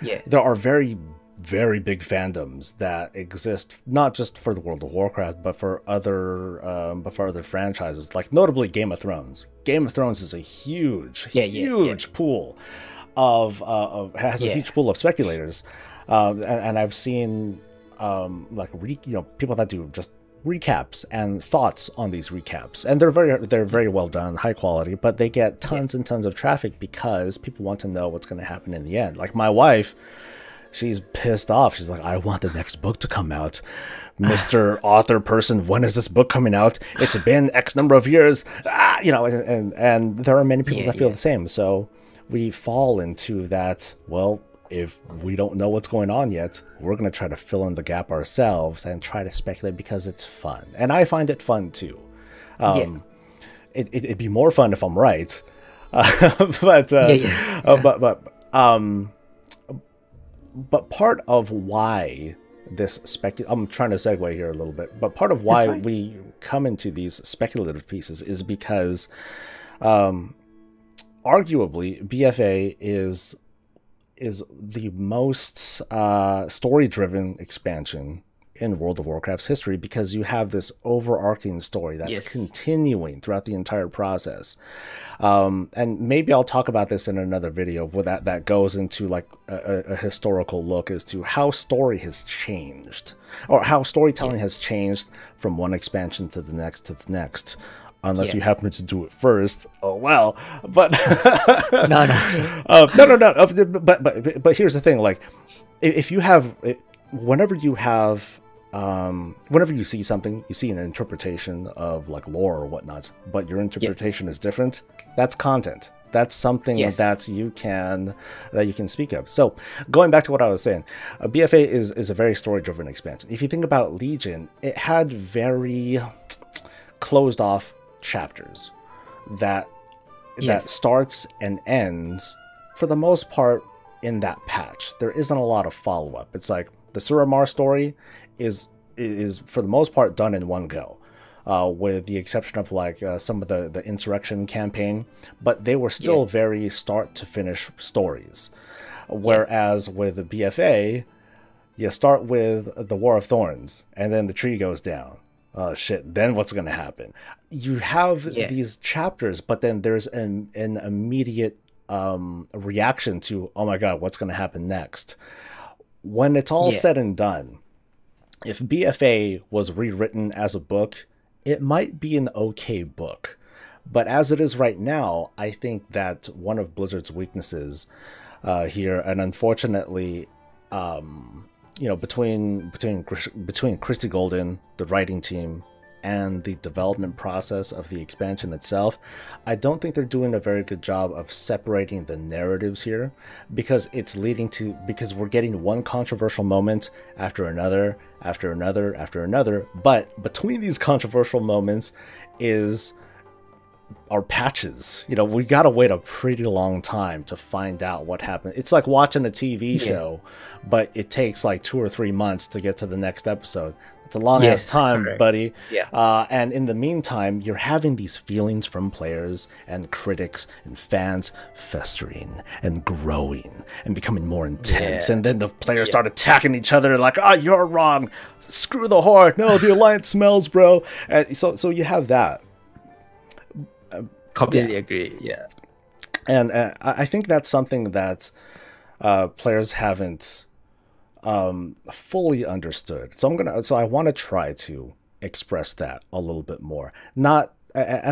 very, very big fandoms that exist, not just for the World of Warcraft, but for other franchises, like notably Game of Thrones. Game of Thrones is a huge pool has a huge pool of speculators, and I've seen people that do just recaps and thoughts on these recaps, and they're very well done, high quality, but they get tons and tons of traffic because people want to know what's going to happen in the end. Like my wife, she's pissed off. She's like, I want the next book to come out. Mr. Author person, when is this book coming out? It's been X number of years. And there are many people that feel the same. So we fall into that, well, if we don't know what's going on yet, we're going to try to fill in the gap ourselves and try to speculate because it's fun. And I find it fun too. It'd be more fun if I'm right. But part of why this I'm trying to segue here a little bit, but part of why we come into these speculative pieces is because arguably BFA is the most story-driven expansion in World of Warcraft's history, because you have this overarching story that's continuing throughout the entire process. And maybe I'll talk about this in another video where that goes into like a historical look as to how story has changed, or how storytelling has changed from one expansion to the next to the next. Unless you happen to do it first, oh well. But no. But here's the thing: like, if you have, whenever you see something, you see an interpretation of like lore or whatnot, but your interpretation is different. That's content. That's something that you can speak of. So going back to what I was saying, BFA is a very story-driven expansion. If you think about Legion, it had very closed off chapters that starts and ends for the most part in that patch. There isn't a lot of follow-up. It's like the Suramar story is for the most part done in one go, with the exception of like some of the insurrection campaign, but they were still very start to finish stories. Whereas with the BFA, you start with the War of Thorns and then the tree goes down. Oh shit, then what's going to happen? You have these chapters, but then there's an immediate reaction to, oh my god, what's going to happen next? When it's all said and done, if BFA was rewritten as a book, it might be an okay book. But as it is right now, I think that one of Blizzard's weaknesses here, and unfortunately, between Christy Golden, the writing team, and the development process of the expansion itself, I don't think they're doing a very good job of separating the narratives here, because we're getting one controversial moment after another, after another, after another. But between these controversial moments are patches. We gotta wait a pretty long time to find out what happened. It's like watching a TV show, but it takes like 2 or 3 months to get to the next episode. It's a long ass time, buddy. And in the meantime, you're having these feelings from players and critics and fans festering and growing and becoming more intense. And then the players start attacking each other like, you're wrong. Screw the Horde. No, the Alliance smells, bro. And so you have that. Completely agree. Yeah. And I think that's something that players haven't fully understood. So I want to try to express that a little bit more. And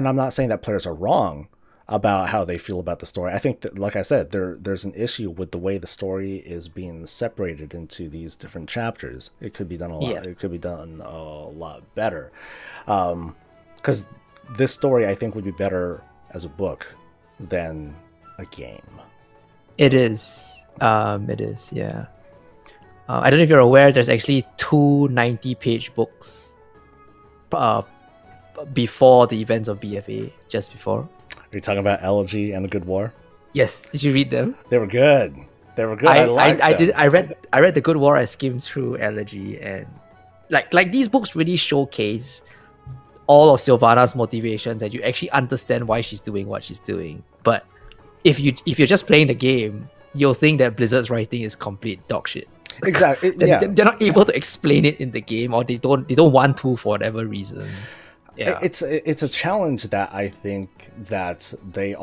I'm not saying that players are wrong about how they feel about the story. I think that, like I said, there's an issue with the way the story is being separated into these different chapters. It could be done a lot. It could be done a lot better. Because this story, I think, would be better as a book than a game. It is. It is. Yeah. I don't know if you're aware, there's actually 2 90-page books before the events of BFA, just before. Are you talking about Elegy and A Good War? Yes. Did you read them? They were good. I liked them. I read The Good War. I skimmed through Elegy, and like these books really showcase all of Sylvana's motivations, and you actually understand why she's doing what she's doing. But if you're just playing the game, you'll think that Blizzard's writing is complete dog shit. Exactly. They're not able to explain it in the game, or they don't want to for whatever reason. Yeah. It's a challenge that I think that they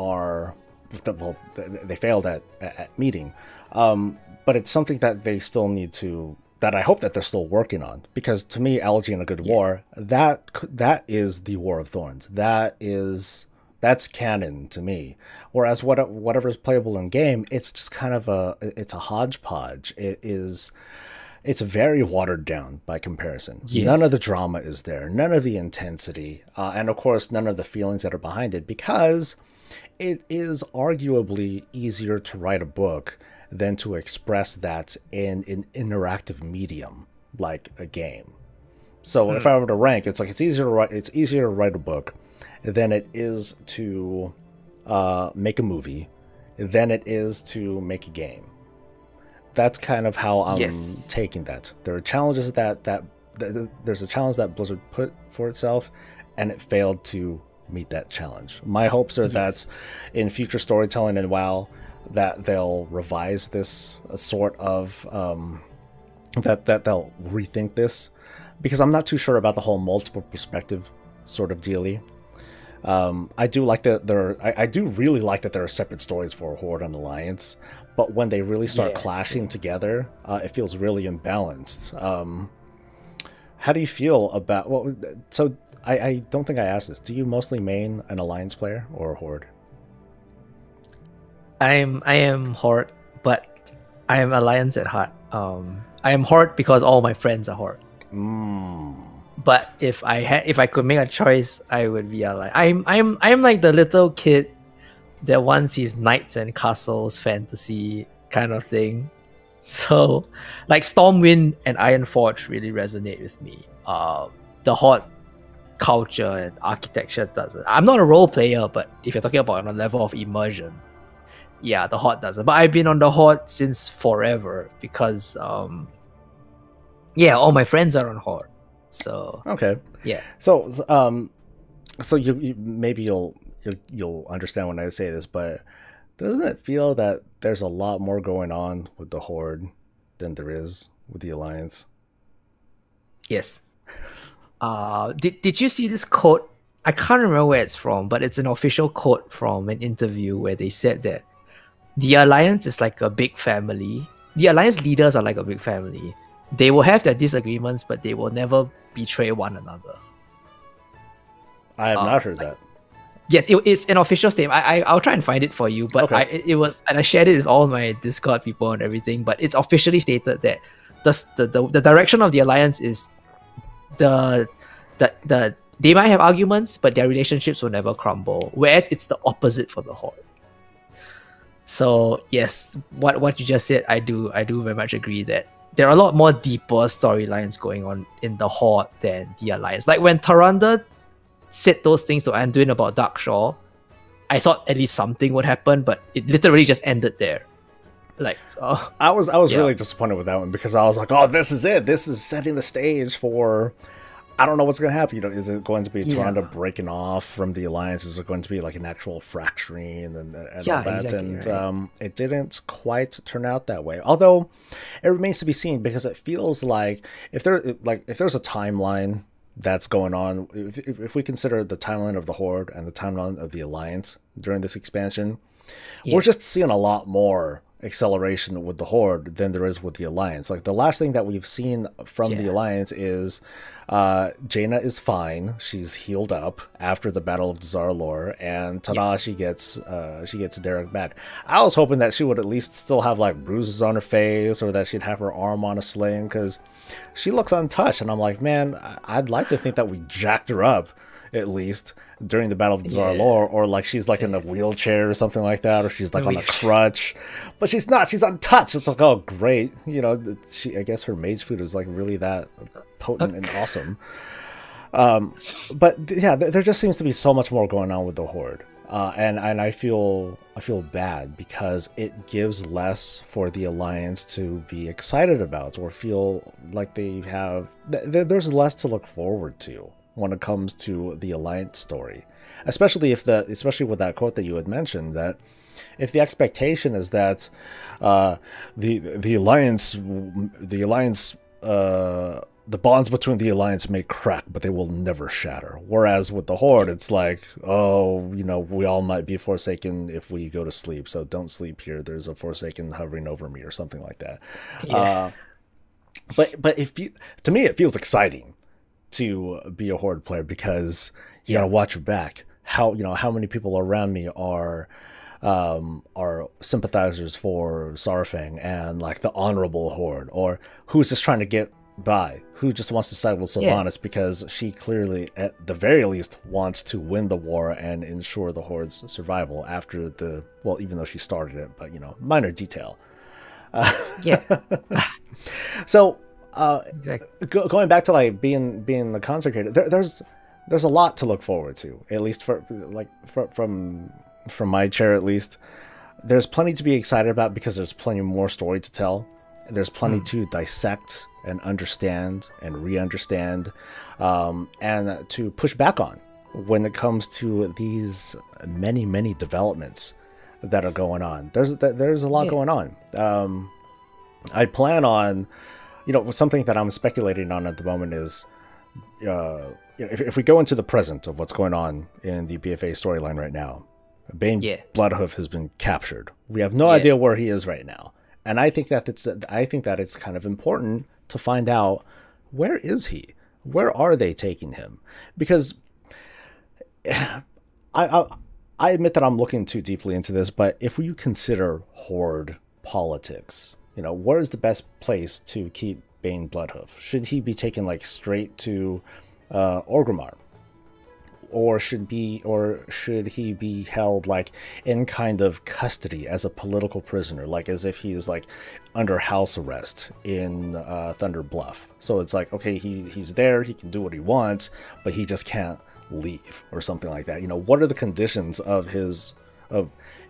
failed at meeting, but it's something that they still need to. That I hope that they're still working on, because to me, Elegy and A Good War, that is the War of Thorns. That's canon to me. Whereas whatever is playable in game, it's just kind of a hodgepodge. It's very watered down by comparison. Yes. None of the drama is there, none of the intensity, and of course none of the feelings that are behind it, because it is arguably easier to write a book than to express that in an interactive medium like a game. So if I were to rank, it's like it's easier to write a book than it is to make a movie, than it is to make a game. That's kind of how I'm taking that. There are challenges there's a challenge that Blizzard put for itself, and it failed to meet that challenge. My hopes are that in future storytelling in WoW, that they'll revise this sort of that they'll rethink this, because I'm not too sure about the whole multiple perspective sort of dealy. I do like that I do really like that there are separate stories for Horde and Alliance, but when they really start clashing together, it feels really imbalanced. How do you feel about so I don't think I asked this. Do you mostly main an Alliance player or a Horde? I am Horde, but I am Alliance at heart. I am Horde because all my friends are Horde. But if I could make a choice, I would be Alliance. I'm like the little kid that wants his knights and castles fantasy kind of thing. So like Stormwind and Ironforge really resonate with me. The Horde culture and architecture doesn't. I'm not a role player, but if you're talking about on a level of immersion, yeah, the Horde doesn't. But I've been on the Horde since forever because yeah, all my friends are on Horde. So okay, yeah. So so you maybe you'll understand when I say this, but doesn't it feel that there's a lot more going on with the Horde than there is with the Alliance? Yes. Did you see this quote? I can't remember where it's from, but it's an official quote from an interview where they said that the Alliance is like a big family. The Alliance leaders are like a big family. They will have their disagreements, but they will never betray one another. I have not heard that. Yes, it's an official statement. I'll try and find it for you, but okay. It was, and I shared it with all my Discord people and everything. But it's officially stated that the direction of the Alliance is the they might have arguments, but their relationships will never crumble. Whereas it's the opposite for the Horde. So yes, what you just said, I do very much agree that there are a lot more deeper storylines going on in the Horde than the Alliance. Like when Tyrande said those things to Anduin about Darkshore, I thought at least something would happen, but it literally just ended there. Like I was really disappointed with that one, because I was like, oh, this is it. This is setting the stage for, I don't know what's going to happen. You know, is it going to be Tyrande breaking off from the Alliance? Is it going to be like an actual fracturing and all that? Exactly, and right. It didn't quite turn out that way. Although it remains to be seen, because it feels like if there's a timeline that's going on, if we consider the timeline of the Horde and the timeline of the Alliance during this expansion, we're just seeing a lot more acceleration with the Horde than there is with the Alliance. Like the last thing that we've seen from the Alliance is Jaina is fine. She's healed up after the Battle of Dazar'alor, and tada, she gets Derek back. I was hoping that she would at least still have like bruises on her face, or that she'd have her arm on a sling, because she looks untouched, and I'm like, man, I'd like to think that we jacked her up at least during the Battle of Dazar'alor, or like she's like in a wheelchair or something like that, or she's like on a crutch, but she's not. She's untouched. It's like, oh great, you know, I guess her mage food is like really that potent and awesome. But yeah, there just seems to be so much more going on with the Horde, and I feel bad, because it gives less for the Alliance to be excited about, or feel like they have. There's less to look forward to when it comes to the Alliance story, especially with that quote that you had mentioned, that if the expectation is that the Alliance the bonds between the Alliance may crack, but they will never shatter. Whereas with the Horde, it's like, oh, you know, we all might be Forsaken if we go to sleep, so don't sleep here. There's a Forsaken hovering over me, or something like that. But to me, it feels exciting to be a Horde player, because you gotta watch your back. How many people around me are sympathizers for Saurfang and like the honorable Horde, or who's just trying to get by, who just wants to side with Sylvanas because she clearly, at the very least, wants to win the war and ensure the Horde's survival after even though she started it, but minor detail. So going back to like being the consecrated, there's a lot to look forward to, at least from my chair at least. There's plenty to be excited about, because there's plenty more story to tell. There's plenty to dissect and understand and re-understand, and to push back on when it comes to these many developments that are going on. There's a lot going on. I plan on something that I'm speculating on at the moment is, if we go into the present of what's going on in the BFA storyline right now, Bane Bloodhoof has been captured. We have no idea where he is right now, and I think that it's kind of important to find out, where is he? Where are they taking him? Because I admit that I'm looking too deeply into this, but if you consider Horde politics, where is the best place to keep Bane Bloodhoof? Should he be taken like straight to Orgrimmar? Or should he be held like in kind of custody as a political prisoner, like as if he's like under house arrest in Thunder Bluff? So it's like, okay, he's there, he can do what he wants, but he just can't leave or something like that. What are the conditions of his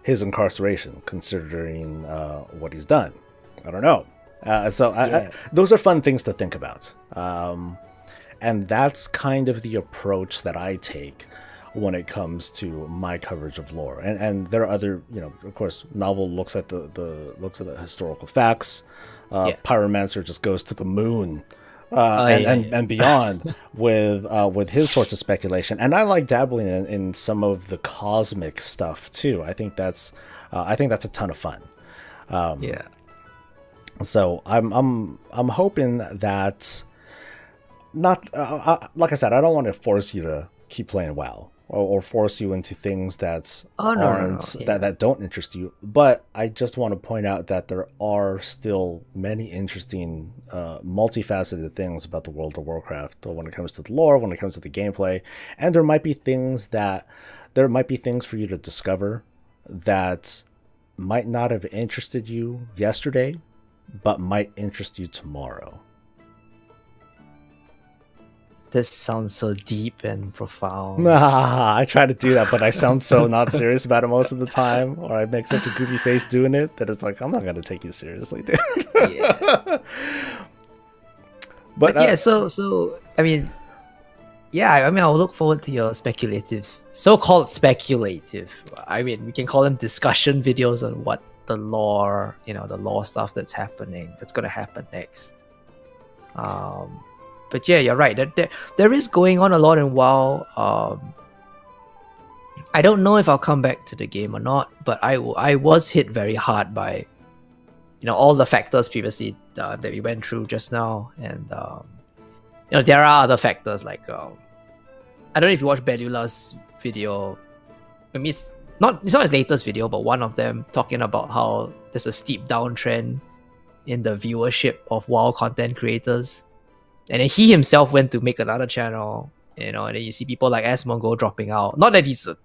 incarceration, considering what he's done? I don't know. Those are fun things to think about. And that's kind of the approach that I take when it comes to my coverage of lore. And there are other, of course, Novel looks at the historical facts. Pyromancer just goes to the moon and beyond with his sorts of speculation. And I like dabbling in some of the cosmic stuff too. I think that's a ton of fun. So I'm hoping that. Not like I said, I don't want to force you to keep playing WoW or force you into things that that don't interest you. But I just want to point out that there are still many interesting, multifaceted things about the World of Warcraft when it comes to the lore, when it comes to the gameplay, and there might be things for you to discover that might not have interested you yesterday, but might interest you tomorrow. This sounds so deep and profound. I try to do that, but I sound so not serious about it most of the time, or I make such a goofy face doing it that it's like, I'm not going to take you seriously, dude. But yeah, so I mean, I'll look forward to your so-called speculative. I mean, we can call them discussion videos on what the lore, the lore stuff that's going to happen next. But yeah, you're right. There is going on a lot in WoW. I don't know if I'll come back to the game or not, but I was hit very hard by, all the factors previously that we went through just now, and there are other factors like I don't know if you watched Belula's video. I mean, it's not his latest video, but one of them talking about how there's a steep downtrend in the viewership of WoW content creators. And then he himself went to make another channel, and then you see people like Asmongold dropping out. Not that he's, okay,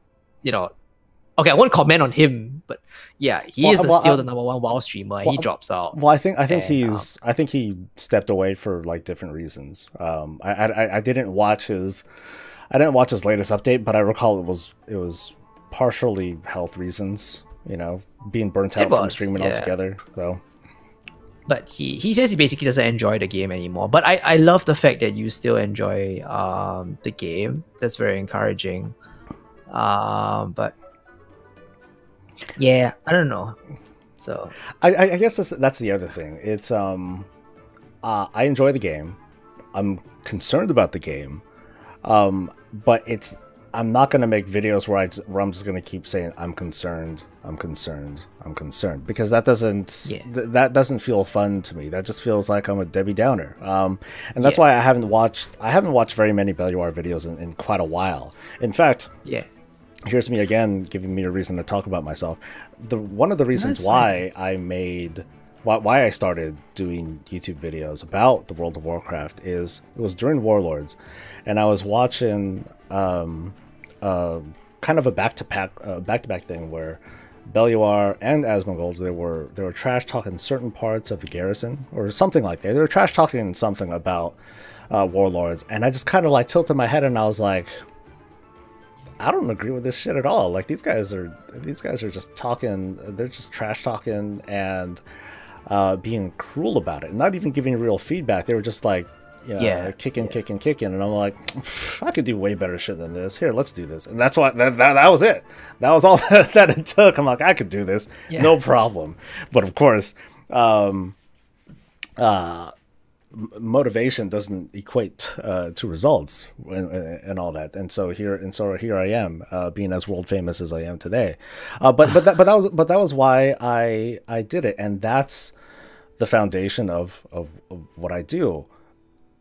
I won't comment on him, but yeah, he is still the number one WoW streamer. He drops out. Well, I think he stepped away for like different reasons. I didn't watch his latest update, but I recall it was partially health reasons. Being burnt out from streaming altogether. So. But he says he basically doesn't enjoy the game anymore. But I love the fact that you still enjoy the game. That's very encouraging. But yeah, I don't know. So I guess that's the other thing. It's I enjoy the game. I'm concerned about the game. But I'm not going to make videos where I'm just going to keep saying I'm concerned, because that doesn't feel fun to me. That just feels like I'm a Debbie Downer. And that's why I haven't watched very many Belluar videos in quite a while. In fact, here's me again giving me a reason to talk about myself. One of the reasons why I started doing YouTube videos about the World of Warcraft is it was during Warlords, and I was watching kind of a back-to-back thing where Belluar and Asmongold they were trash talking certain parts of the garrison or something like that. They were trash talking something about Warlords, and I just kind of like tilted my head and I was like, I don't agree with this shit at all. Like these guys are just talking. They're just trash talking and being cruel about it, and not even giving real feedback. They were just like, kicking, and I'm like, I could do way better shit than this. Here, let's do this. And that's why that was it. That was all that it took. I'm like, I could do this, no problem. But of course, motivation doesn't equate to results and all that. And so here I am, being as world famous as I am today. But that was why I did it, and that's the foundation of what I do.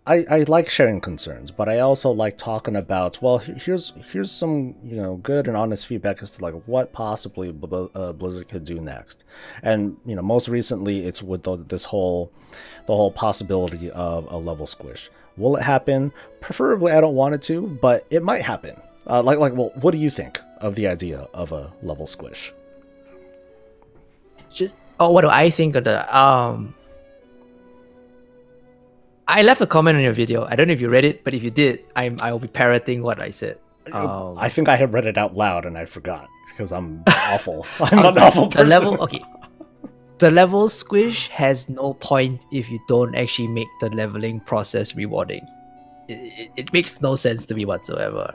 I like sharing concerns, but I also like talking about, well, here's some, you know, good and honest feedback as to like what possibly Blizzard could do next. And, you know, most recently it's with the whole possibility of a level squish. Will it happen? Preferably I don't want it to, but it might happen. Well, what do you think of the idea of a level squish? What do I think of the I left a comment on your video. I don't know if you read it, but if you did, I will be parroting what I said. I think I have read it out loud and I forgot because I'm awful. I'm not an awful person. The level squish has no point if you don't actually make the leveling process rewarding. It makes no sense to me whatsoever.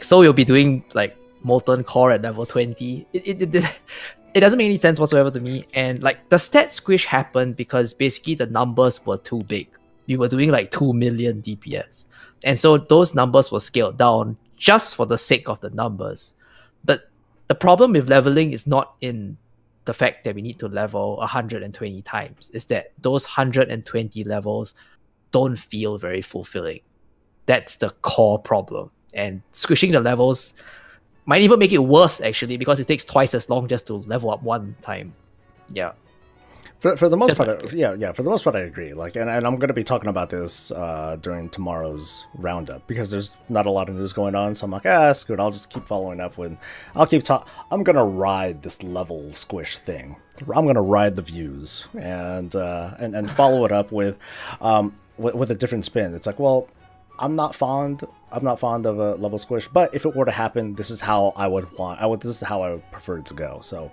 So you'll be doing like Molten Core at level 20. It doesn't make any sense whatsoever to me. And like the stat squish happened because basically the numbers were too big. We were doing like 2 million DPS. And so those numbers were scaled down just for the sake of the numbers. But the problem with leveling is not in the fact that we need to level 120 times. It's that those 120 levels don't feel very fulfilling. That's the core problem. And squishing the levels might even make it worse, actually, because it takes twice as long just to level up one time. Yeah. For the most part, for the most part, I agree. Like, and I'm going to be talking about this during tomorrow's roundup because there's not a lot of news going on. So I'm like, screw it. I'll just keep following up with. I'm going to ride this level squish thing. I'm going to ride the views and follow it up with a different spin. It's like, well, I'm not fond of a level squish, but if it were to happen, this is how I would this is how I would prefer it to go. So,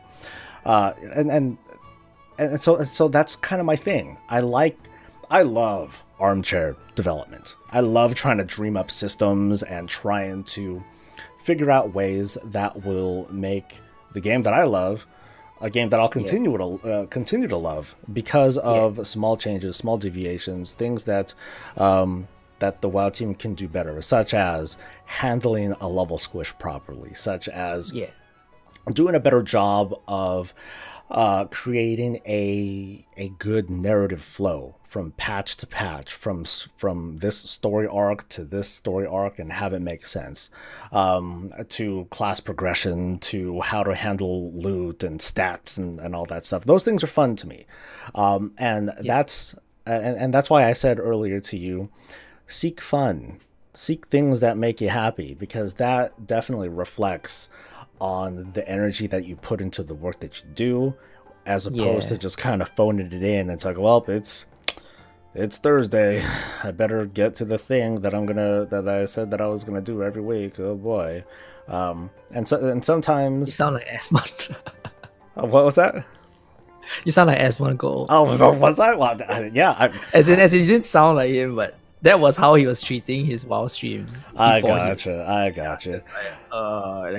so that's kind of my thing. I love armchair development. I love trying to dream up systems and trying to figure out ways that will make the game that I love a game that I'll continue to love because of small changes, small deviations, things that that the WoW team can do better, such as handling a level squish properly, such as doing a better job of creating a good narrative flow from patch to patch, from this story arc to this story arc, and have it make sense, to class progression, to how to handle loot and stats and all that stuff. Those things are fun to me, and that's why I said earlier to you, seek fun, seek things that make you happy, because that definitely reflects on the energy that you put into the work that you do, as opposed to just kind of phoning it in. It's like, well, it's Thursday, I better get to the thing that I said that I was gonna do every week. Oh boy. And sometimes you sound like Asmon. What was that? You sound like Asmon Gold. Oh, was I? Well, yeah. As in, you didn't sound like him, but that was how he was treating his WoW streams. I gotcha. I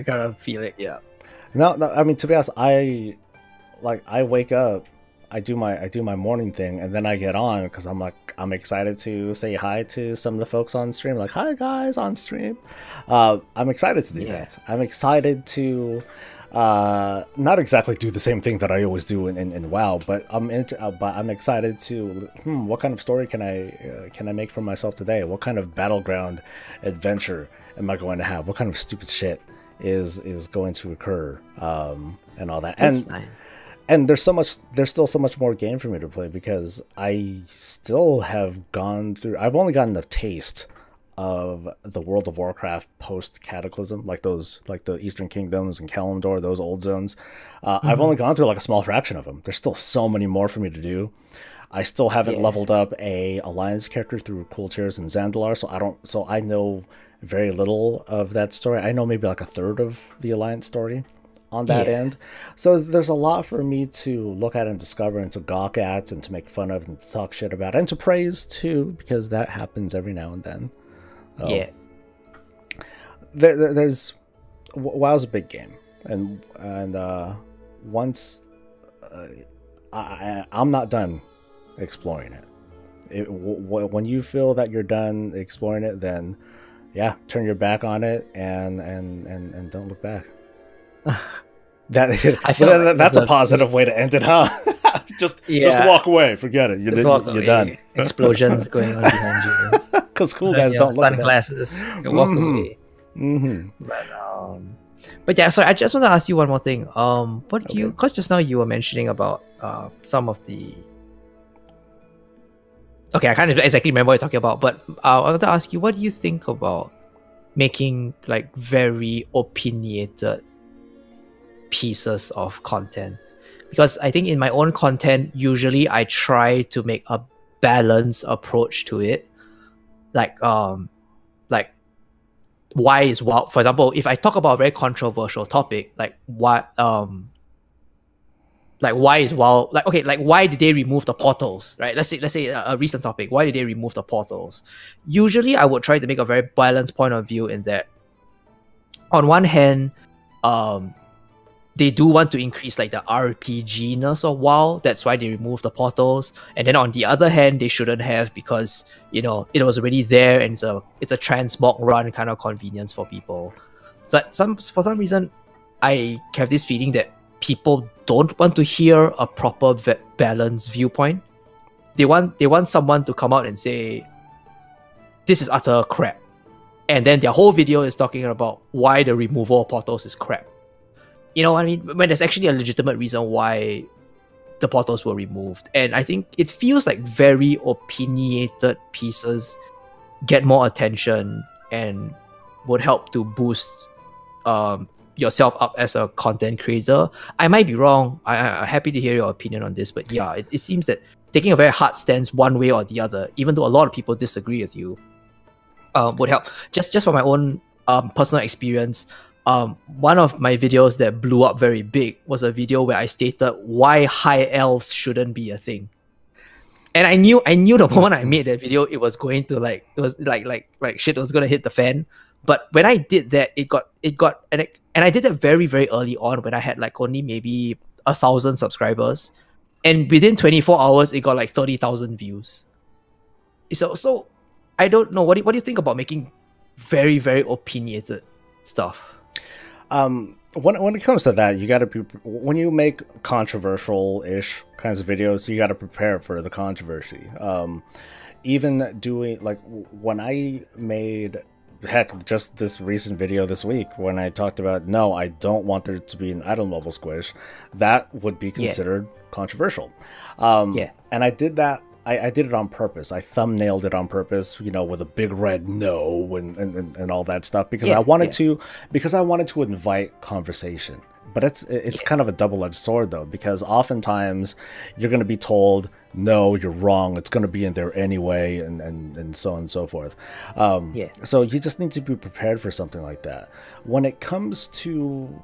kind of feel it. Yeah. No. I mean, to be honest, I wake up, I do my morning thing, and then I get on because I'm excited to say hi to some of the folks on stream. Like, hi guys on stream. I'm excited to do that. I'm excited to not exactly do the same thing that I always do in WoW, but I'm excited to what kind of story can I make for myself today? What kind of battleground adventure am I going to have? What kind of stupid shit is going to occur, and all that. That's nice. And there's still so much more game for me to play, because I still have gone through. I've only gotten a taste of the World of Warcraft post Cataclysm, like the Eastern Kingdoms and Kalimdor, those old zones. I've only gone through like a small fraction of them. There's still so many more for me to do. I still haven't leveled up a Alliance character through Cool Tears and Zandalar, so I know very little of that story. I know maybe like a third of the Alliance story on that end. So there's a lot for me to look at and discover, and to gawk at, and to make fun of, and to talk shit about, and to praise too, because that happens every now and then. There's WoW's a big game, and once I'm not done exploring it. When you feel that you're done exploring it, then yeah, turn your back on it and don't look back. That's a positive way to end it, huh? just walk away, forget it. You're done. Explosions going on behind you. Because cool guys don't look at sunglasses. You walk away. But yeah, sorry, I just want to ask you one more thing. What do you? Because just now you were mentioning about some of the. Okay, I can't exactly remember what you're talking about, but I want to ask you, what do you think about making like very opinionated pieces of content? Because I think in my own content, usually I try to make a balanced approach to it. Like why is WoW, for example, if I talk about a very controversial topic, like why is WoW, why did they remove the portals, right? Let's say a recent topic, why did they remove the portals? Usually I would try to make a very balanced point of view in that on one hand, they do want to increase like the RPG-ness of WoW. That's why they removed the portals. And then on the other hand, they shouldn't have, because it was already there and it's a transmog run kind of convenience for people. But for some reason, I have this feeling that people don't want to hear a proper balanced viewpoint. They want someone to come out and say, this is utter crap. And then their whole video is talking about why the removal of portals is crap. You know what I mean? When there's actually a legitimate reason why the portals were removed. And I think it feels like very opinionated pieces get more attention and would help to boost yourself up as a content creator. I might be wrong. I'm happy to hear your opinion on this. But yeah, it seems that taking a very hard stance one way or the other, even though a lot of people disagree with you, would help. Just from my own personal experience, one of my videos that blew up very big was a video where I stated why high elves shouldn't be a thing. And I knew the moment I made that video, it was going to like shit was gonna hit the fan. But when I did that, it got and I did that very, very early on when I had like only maybe 1,000 subscribers, and within 24 hours it got like 30,000 views. So I don't know, what do you think about making very, very opinionated stuff? When it comes to that, you gotta be, when you make controversial-ish kinds of videos, you gotta prepare for the controversy. Even doing, like, when I made, heck, just this recent video this week, when I talked about, no, I don't want there to be an item level squish, that would be considered controversial. And I did that. I did it on purpose. I thumbnailed it on purpose, with a big red no and all that stuff, because I wanted to invite conversation. But it's kind of a double-edged sword though, because oftentimes you're going to be told, no, you're wrong, it's going to be in there anyway, and so on and so forth. So you just need to be prepared for something like that. When it comes to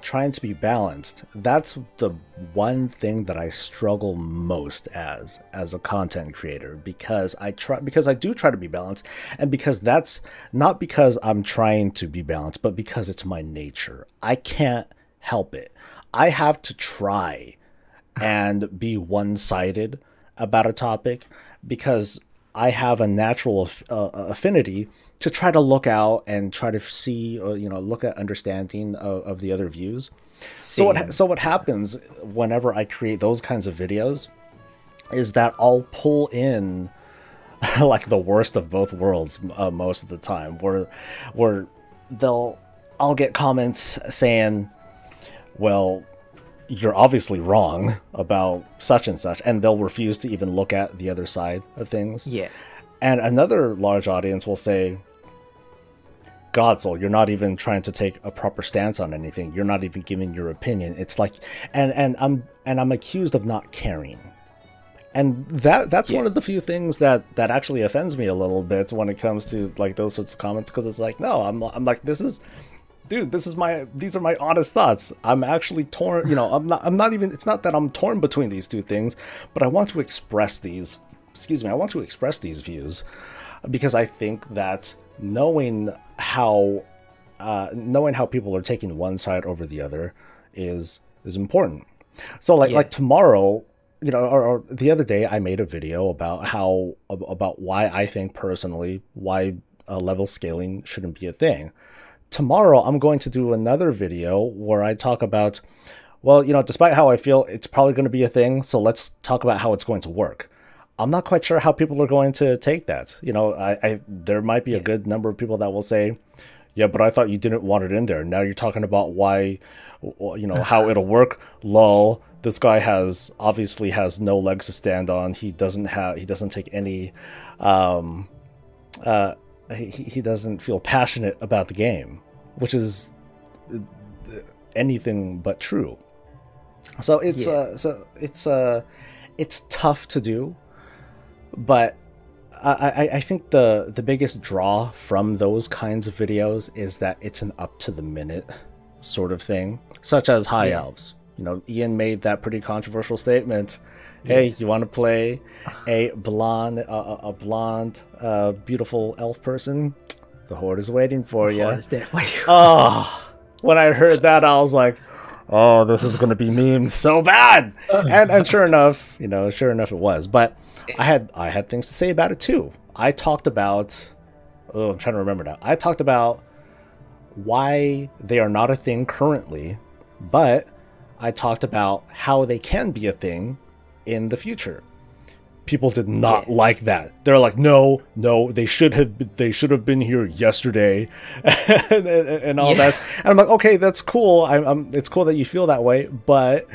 trying to be balanced, that's the one thing that I struggle most as a content creator, because I do try to be balanced, and because that's not because I'm trying to be balanced, but because it's my nature. I can't help it. I have to try and be one-sided about a topic, because I have a natural affinity to try to look out and try to see, or look at understanding of the other views. So what happens whenever I create those kinds of videos is that I'll pull in like the worst of both worlds most of the time, where I'll get comments saying, well, you're obviously wrong about such and such, and they'll refuse to even look at the other side of things. And another large audience will say, God, Soul, you're not even trying to take a proper stance on anything. You're not even giving your opinion. It's like, and I'm accused of not caring. And that's one of the few things that actually offends me a little bit when it comes to like those sorts of comments, because it's like, no, I'm like, these are my honest thoughts. I'm actually torn, I'm not even, it's not that I'm torn between these two things, but I want to express these, I want to express these views, because I think that knowing how people are taking one side over the other is important. So like tomorrow, or the other day I made a video about about why I think personally why level scaling shouldn't be a thing. Tomorrow I'm going to do another video where I talk about, well, despite how I feel it's probably going to be a thing, so let's talk about how it's going to work. I'm not quite sure how people are going to take that. There might be a good number of people that will say, yeah, but I thought you didn't want it in there. Now you're talking about why, how it'll work. Lol. This guy obviously has no legs to stand on. He doesn't take any, he doesn't feel passionate about the game, which is anything but true. So it's tough to do, but I think the biggest draw from those kinds of videos is that it's an up to the minute sort of thing, such as High Elves. Ian made that pretty controversial statement. Hey, you want to play a blonde, beautiful elf person? The Horde is waiting for you. Oh, when I heard that, I was like, oh, this is going to be memed so bad. And sure enough, it was. But I had things to say about it too. I talked about, I'm trying to remember now. I talked about why they are not a thing currently, but I talked about how they can be a thing in the future. People did not like that. They're like, no, they should have been here yesterday, and all that. And I'm like, okay, that's cool. It's cool that you feel that way, but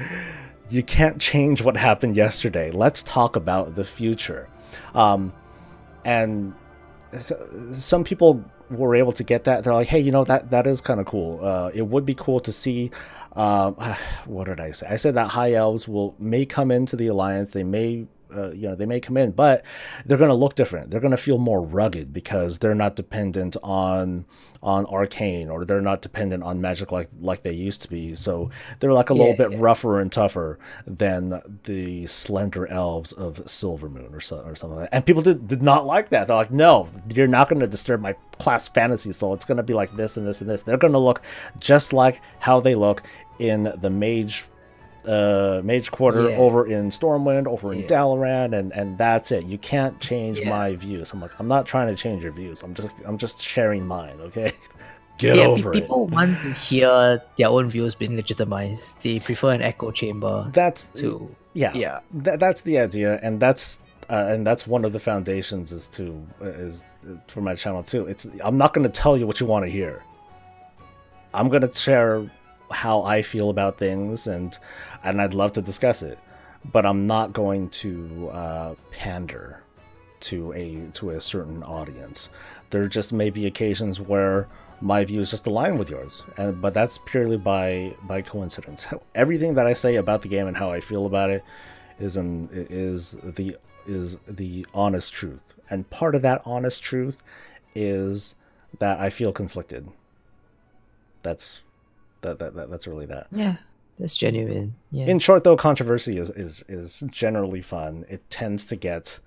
you can't change what happened yesterday. Let's talk about the future. And some people were able to get that. They're like, hey, that is kind of cool. It would be cool to see. What did I say? I said that High Elves may come into the Alliance. They may. They may come in, but they're going to look different. They're going to feel more rugged because they're not dependent on arcane, or they're not dependent on magic like they used to be. So they're like a little bit rougher and tougher than the slender elves of Silvermoon or something like that. And people did not like that. They're like, no, you're not going to disturb my class fantasy soul. It's going to be like this and this and this. They're going to look just like how they look in the Mage Quarter, over in Stormwind, over in Dalaran, and that's it. You can't change my views. I'm like, I'm not trying to change your views. I'm just sharing mine, okay? Get over it. People want to hear their own views being legitimized. They prefer an echo chamber. That's the idea, and that's one of the foundations is for my channel too. I'm not going to tell you what you want to hear. I'm going to share how I feel about things, and I'd love to discuss it, but I'm not going to pander to a certain audience. There just may be occasions where my views just align with yours, but that's purely by coincidence. Everything that I say about the game and how I feel about it is the honest truth, and part of that honest truth is that I feel conflicted. That's really that. Yeah, that's genuine. Yeah. In short, though, controversy is generally fun. It tends to get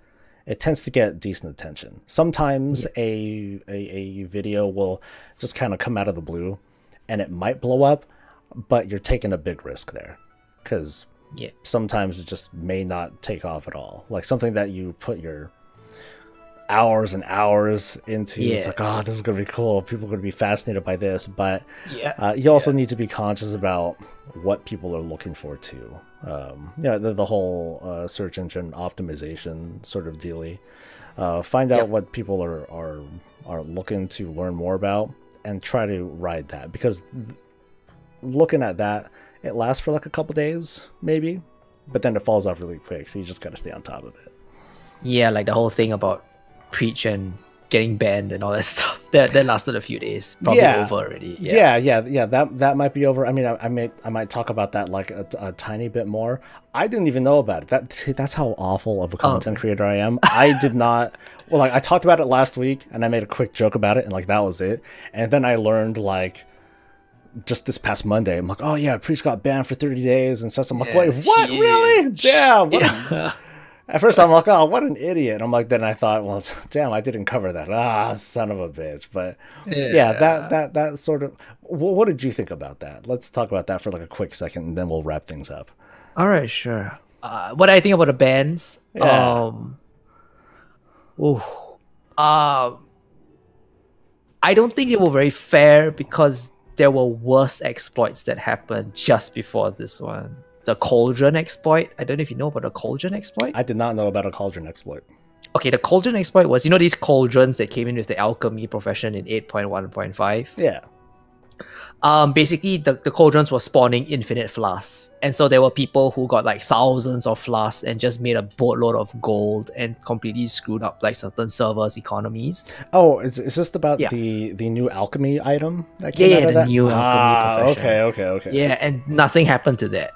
decent attention. Sometimes a video will just kind of come out of the blue, and it might blow up, but you're taking a big risk there, because sometimes it just may not take off at all. Like something that you put your hours and hours into, it's like, oh, this is gonna be cool, people are gonna be fascinated by this, but you also need to be conscious about what people are looking for too. The whole search engine optimization sort of dealy. Find out what people are looking to learn more about, and try to ride that, because looking at that, it lasts for like a couple days maybe, but then it falls off really quick, so you just gotta stay on top of it. Like the whole thing about Preach and getting banned and all that stuff that lasted a few days, probably over already. That might be over. I mean, I might talk about that like a tiny bit more. I didn't even know about it. That's how awful of a content creator I am. I did not. Well, like I talked about it last week and I made a quick joke about it, and like that was it. And then I learned like just this past Monday, I'm like, oh yeah, Preach got banned for 30 days and such. I'm like, wait, what? Really? Damn. What At first, I'm like, oh, what an idiot. And I'm like, then I thought, well, damn, I didn't cover that. Ah, son of a bitch. But that sort of, what did you think about that? Let's talk about that for like a quick second, and then we'll wrap things up. All right, sure. what I think about the bans. Yeah. I don't think they were very fair because there were worse exploits that happened just before this one. The Cauldron exploit. I don't know if you know about the Cauldron exploit. I did not know about a Cauldron exploit. Okay, the Cauldron exploit was, these cauldrons that came in with the alchemy profession in 8.1.5? Yeah. Basically, the cauldrons were spawning infinite flasks. And so there were people who got like thousands of flasks and just made a boatload of gold and completely screwed up like certain servers' economies. Oh, is this about the new alchemy item that came out of that? New alchemy profession. Okay. Yeah, and nothing happened to them.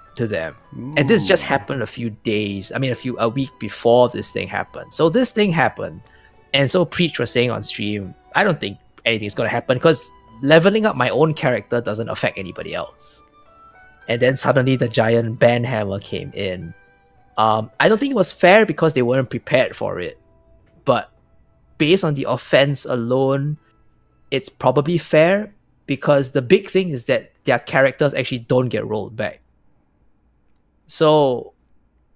And this just happened a week before this thing happened. So this thing happened. And so Preach was saying on stream, I don't think anything's going to happen because leveling up my own character doesn't affect anybody else. And then suddenly the giant ban hammer came in. I don't think it was fair because they weren't prepared for it. But based on the offense alone, it's probably fair because the big thing is that their characters actually don't get rolled back. So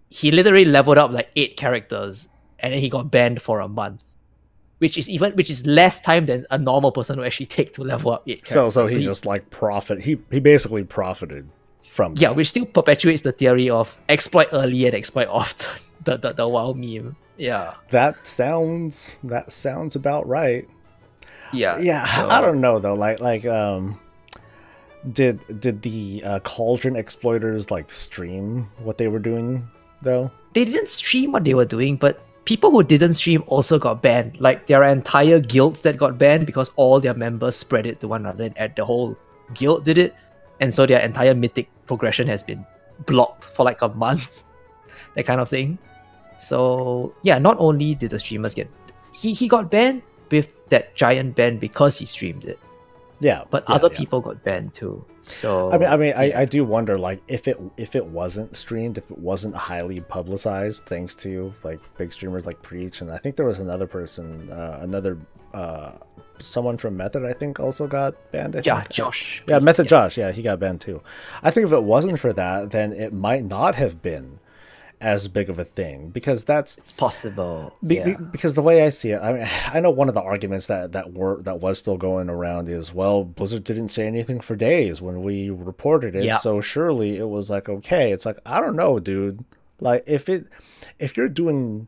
he literally leveled up like 8 characters and then he got banned for a month. Which is less time than a normal person would actually take to level up 8 characters. So he just like he basically profited from that. Which still perpetuates the theory of exploit early and exploit often. The WoW meme. Yeah. That sounds about right. Yeah. Yeah. So, I don't know though. Did the Cauldron exploiters like stream what they were doing though? They didn't stream what they were doing, but people who didn't stream also got banned. Like, there are entire guilds that got banned because all their members spread it to one another and the whole guild did it. And so their entire mythic progression has been blocked for like a month. That kind of thing. So, yeah, not only did the streamers get... He got banned with that giant ban because he streamed it. Yeah. But other people got banned too. So I do wonder, like, if it wasn't streamed, if it wasn't highly publicized, thanks to like big streamers like Preach, and I think there was another person, someone from Method, I think, also got banned. Josh. Yeah, Method Josh. Yeah, he got banned too. I think if it wasn't for that, then it might not have been as big of a thing, because it's possible. Because the way I see it, I know one of the arguments that was still going around is, well, Blizzard didn't say anything for days when we reported it, so surely it was like okay. It's like, I don't know, dude. Like, if you're doing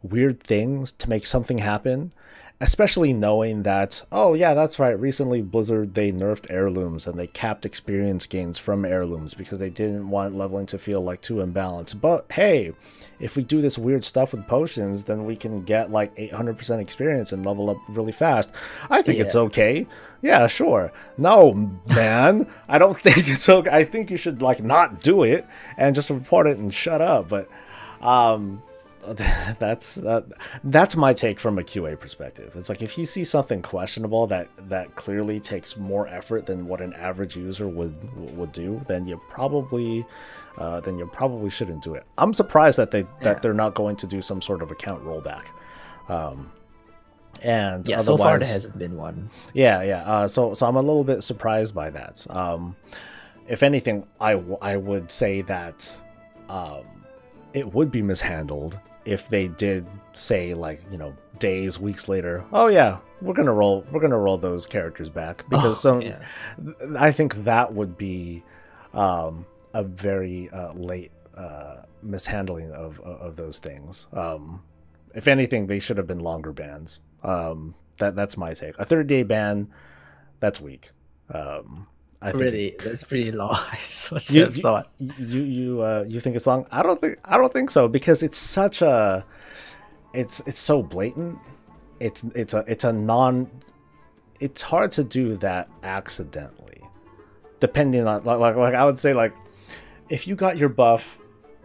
weird things to make something happen, especially knowing that, oh yeah, that's right, recently Blizzard, they nerfed heirlooms and they capped experience gains from heirlooms because they didn't want leveling to feel like too imbalanced. But hey, if we do this weird stuff with potions, then we can get like 800% experience and level up really fast. I think it's okay. Yeah, sure. No, man, I don't think it's okay. I think you should like not do it and just report it and shut up. But that's my take from a QA perspective. It's like, if you see something questionable that clearly takes more effort than what an average user would do, then you probably shouldn't do it. I'm surprised that they're not going to do some sort of account rollback. And yeah, so far there hasn't been one. So I'm a little bit surprised by that. If anything, I would say that it would be mishandled if they did say, like, days, weeks later, oh yeah, we're gonna roll those characters back, because I think that would be a very late mishandling of those things. If anything, they should have been longer bans. That's my take. A 30-day ban, that's weak. That's pretty long. You think it's long? I don't think so, because it's such a it's so blatant. It's hard to do that accidentally. Depending on like I would say, like, if you got your buff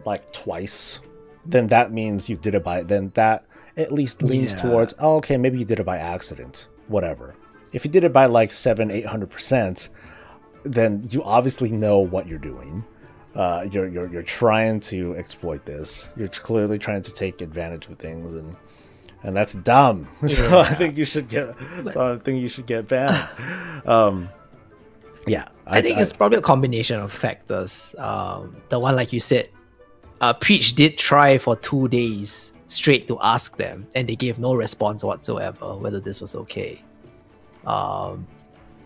like twice, then that means you did it then that at least leans towards, oh, okay, maybe you did it by accident, whatever. If you did it by like 700-800%, then you obviously know what you're doing. You're trying to exploit this. You're clearly trying to take advantage of things, and that's dumb. So I think you should get banned. I think it's probably a combination of factors. The one, like you said, Preach did try for 2 days straight to ask them, and they gave no response whatsoever whether this was okay.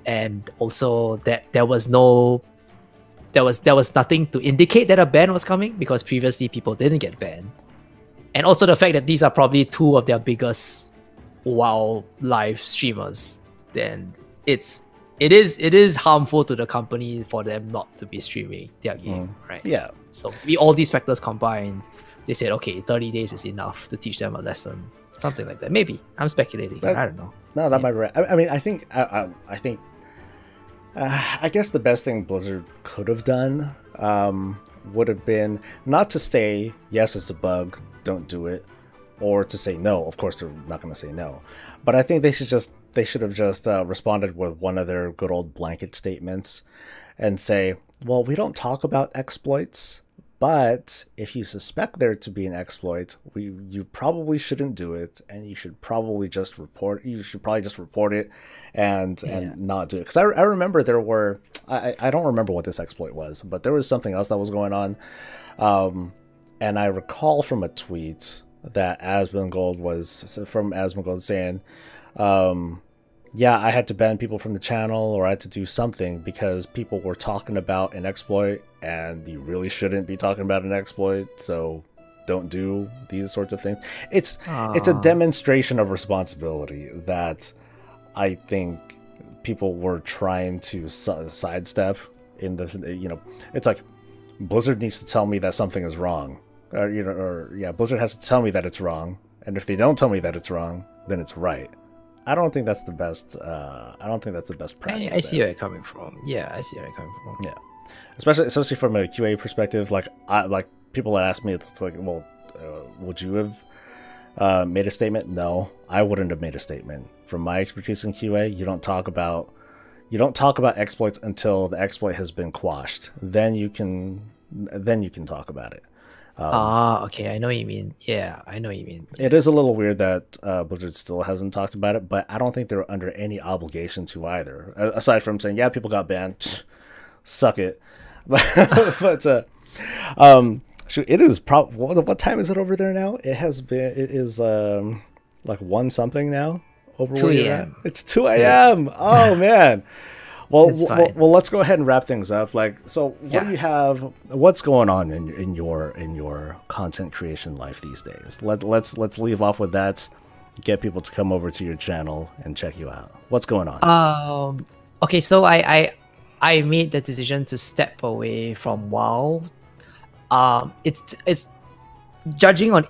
And also that there was nothing to indicate that a ban was coming, because previously people didn't get banned. And also the fact that these are probably two of their biggest WoW live streamers, then it is harmful to the company for them not to be streaming their game, right? Yeah. So all these factors combined, they said, okay, 30 days is enough to teach them a lesson. Something like that. Maybe. I'm speculating. I don't know. No, that might be right. I mean, I guess the best thing Blizzard could have done would have been not to say, yes, it's a bug, don't do it, or to say no. Of course, they're not going to say no. But I think they should have just responded with one of their good old blanket statements and say, well, we don't talk about exploits, but if you suspect there to be an exploit, you probably shouldn't do it, and you should probably just report. You should probably just report it and not do it. Because I remember there were, I don't remember what this exploit was, but there was something else that was going on, and I recall from a tweet that Asmongold was saying, yeah, I had to ban people from the channel, or I had to do something because people were talking about an exploit, and you really shouldn't be talking about an exploit, so don't do these sorts of things. It's a demonstration of responsibility that I think people were trying to sidestep in this. It's like Blizzard needs to tell me that something is wrong, Blizzard has to tell me that it's wrong, and if they don't tell me that it's wrong, then it's right. I don't think that's the best. I don't think that's the best practice. I see where you're coming from. Yeah, I see where you're coming from. Yeah, especially from a QA perspective. Like people that ask me, it's like, well, would you have made a statement? No, I wouldn't have made a statement. From my expertise in QA, you don't talk about exploits until the exploit has been quashed. Then you can talk about it. Okay, I know what you mean. Yeah, I know what you mean. It is a little weird that Blizzard still hasn't talked about it, but I don't think they're under any obligation to either. Aside from saying, yeah, people got banned, suck it. But shoot, it is what time is it over there now? It is like 1 something now over 2 where you're at. It's 2 a.m. Oh man. Well, let's go ahead and wrap things up. What do you have? What's going on in your content creation life these days? Let's leave off with that. Get people to come over to your channel and check you out. What's going on? Okay, so I made the decision to step away from WoW. It's judging on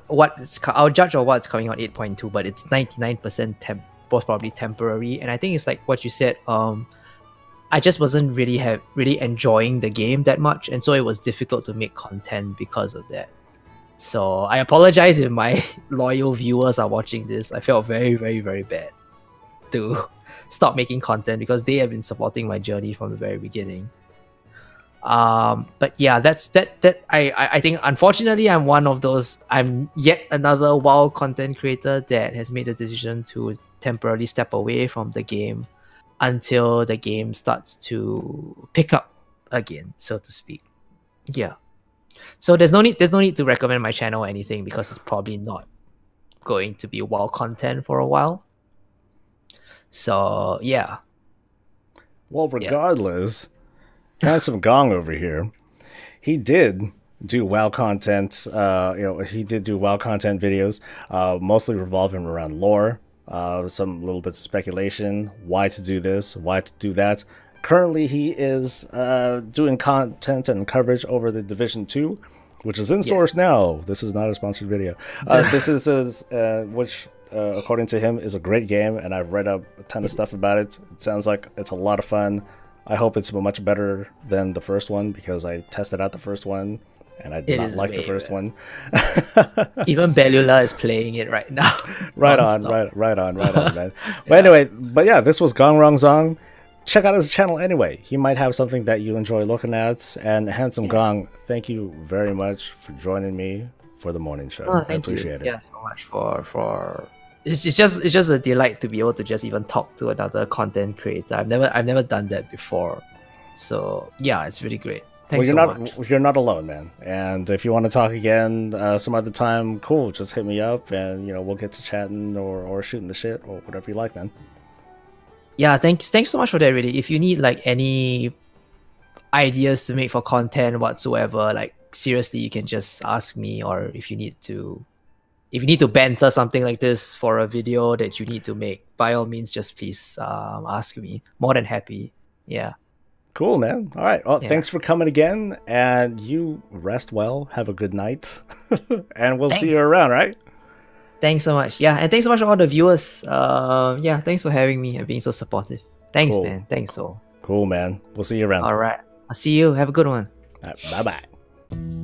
I'll judge on what's coming on 8.2, but it's 99% most probably temporary, and I think it's like what you said. I just wasn't really enjoying the game that much, and so it was difficult to make content because of that. So I apologize if my loyal viewers are watching this. I felt very, very, very bad to stop making content because they have been supporting my journey from the very beginning. But yeah, that's that. I think unfortunately I'm one of those. I'm yet another WoW content creator that has made the decision to temporarily step away from the game until the game starts to pick up again, so to speak. Yeah. So there's no need to recommend my channel or anything because it's probably not going to be WoW content for a while. So yeah. Well, regardless, Handsome Gong over here, he did do WoW content. He did do WoW content videos, mostly revolving around lore. Some little bits of speculation, why to do this, why to do that. Currently, he is doing content and coverage over the Division 2, which is in source now. This is not a sponsored video. This is which, according to him, is a great game, and I've read up a ton of stuff about it. It sounds like it's a lot of fun. I hope it's much better than the first one because I tested out the first one. And I did not like the first one. Even Bellula is playing it right now. right on, man. But anyway, this was Gongrongzong. Check out his channel anyway. He might have something that you enjoy looking at. And Handsome Gong, thank you very much for joining me for the morning show. I appreciate it. Yeah, so much for it's just a delight to be able to just even talk to another content creator. I've never done that before. So yeah, it's really great. Thanks you're so not much. you're not alone, man. And if you want to talk again some other time, cool. Just hit me up, and we'll get to chatting or shooting the shit or whatever you like, man. Yeah, thanks so much for that, really. If you need like any ideas to make for content whatsoever, like seriously, you can just ask me. Or if you need to banter something like this for a video that you need to make, by all means, just please ask me. More than happy. Yeah. Cool, man. All right. Well, Yeah. thanks for coming again, and you rest well. Have a good night, and we'll see you around, right? Thanks so much. Yeah, and thanks so much to all the viewers. Yeah, thanks for having me and being so supportive. Thanks, Cool. man. Thanks, Soul. Cool, man. We'll see you around. All right. I'll see you. Have a good one. Bye-bye.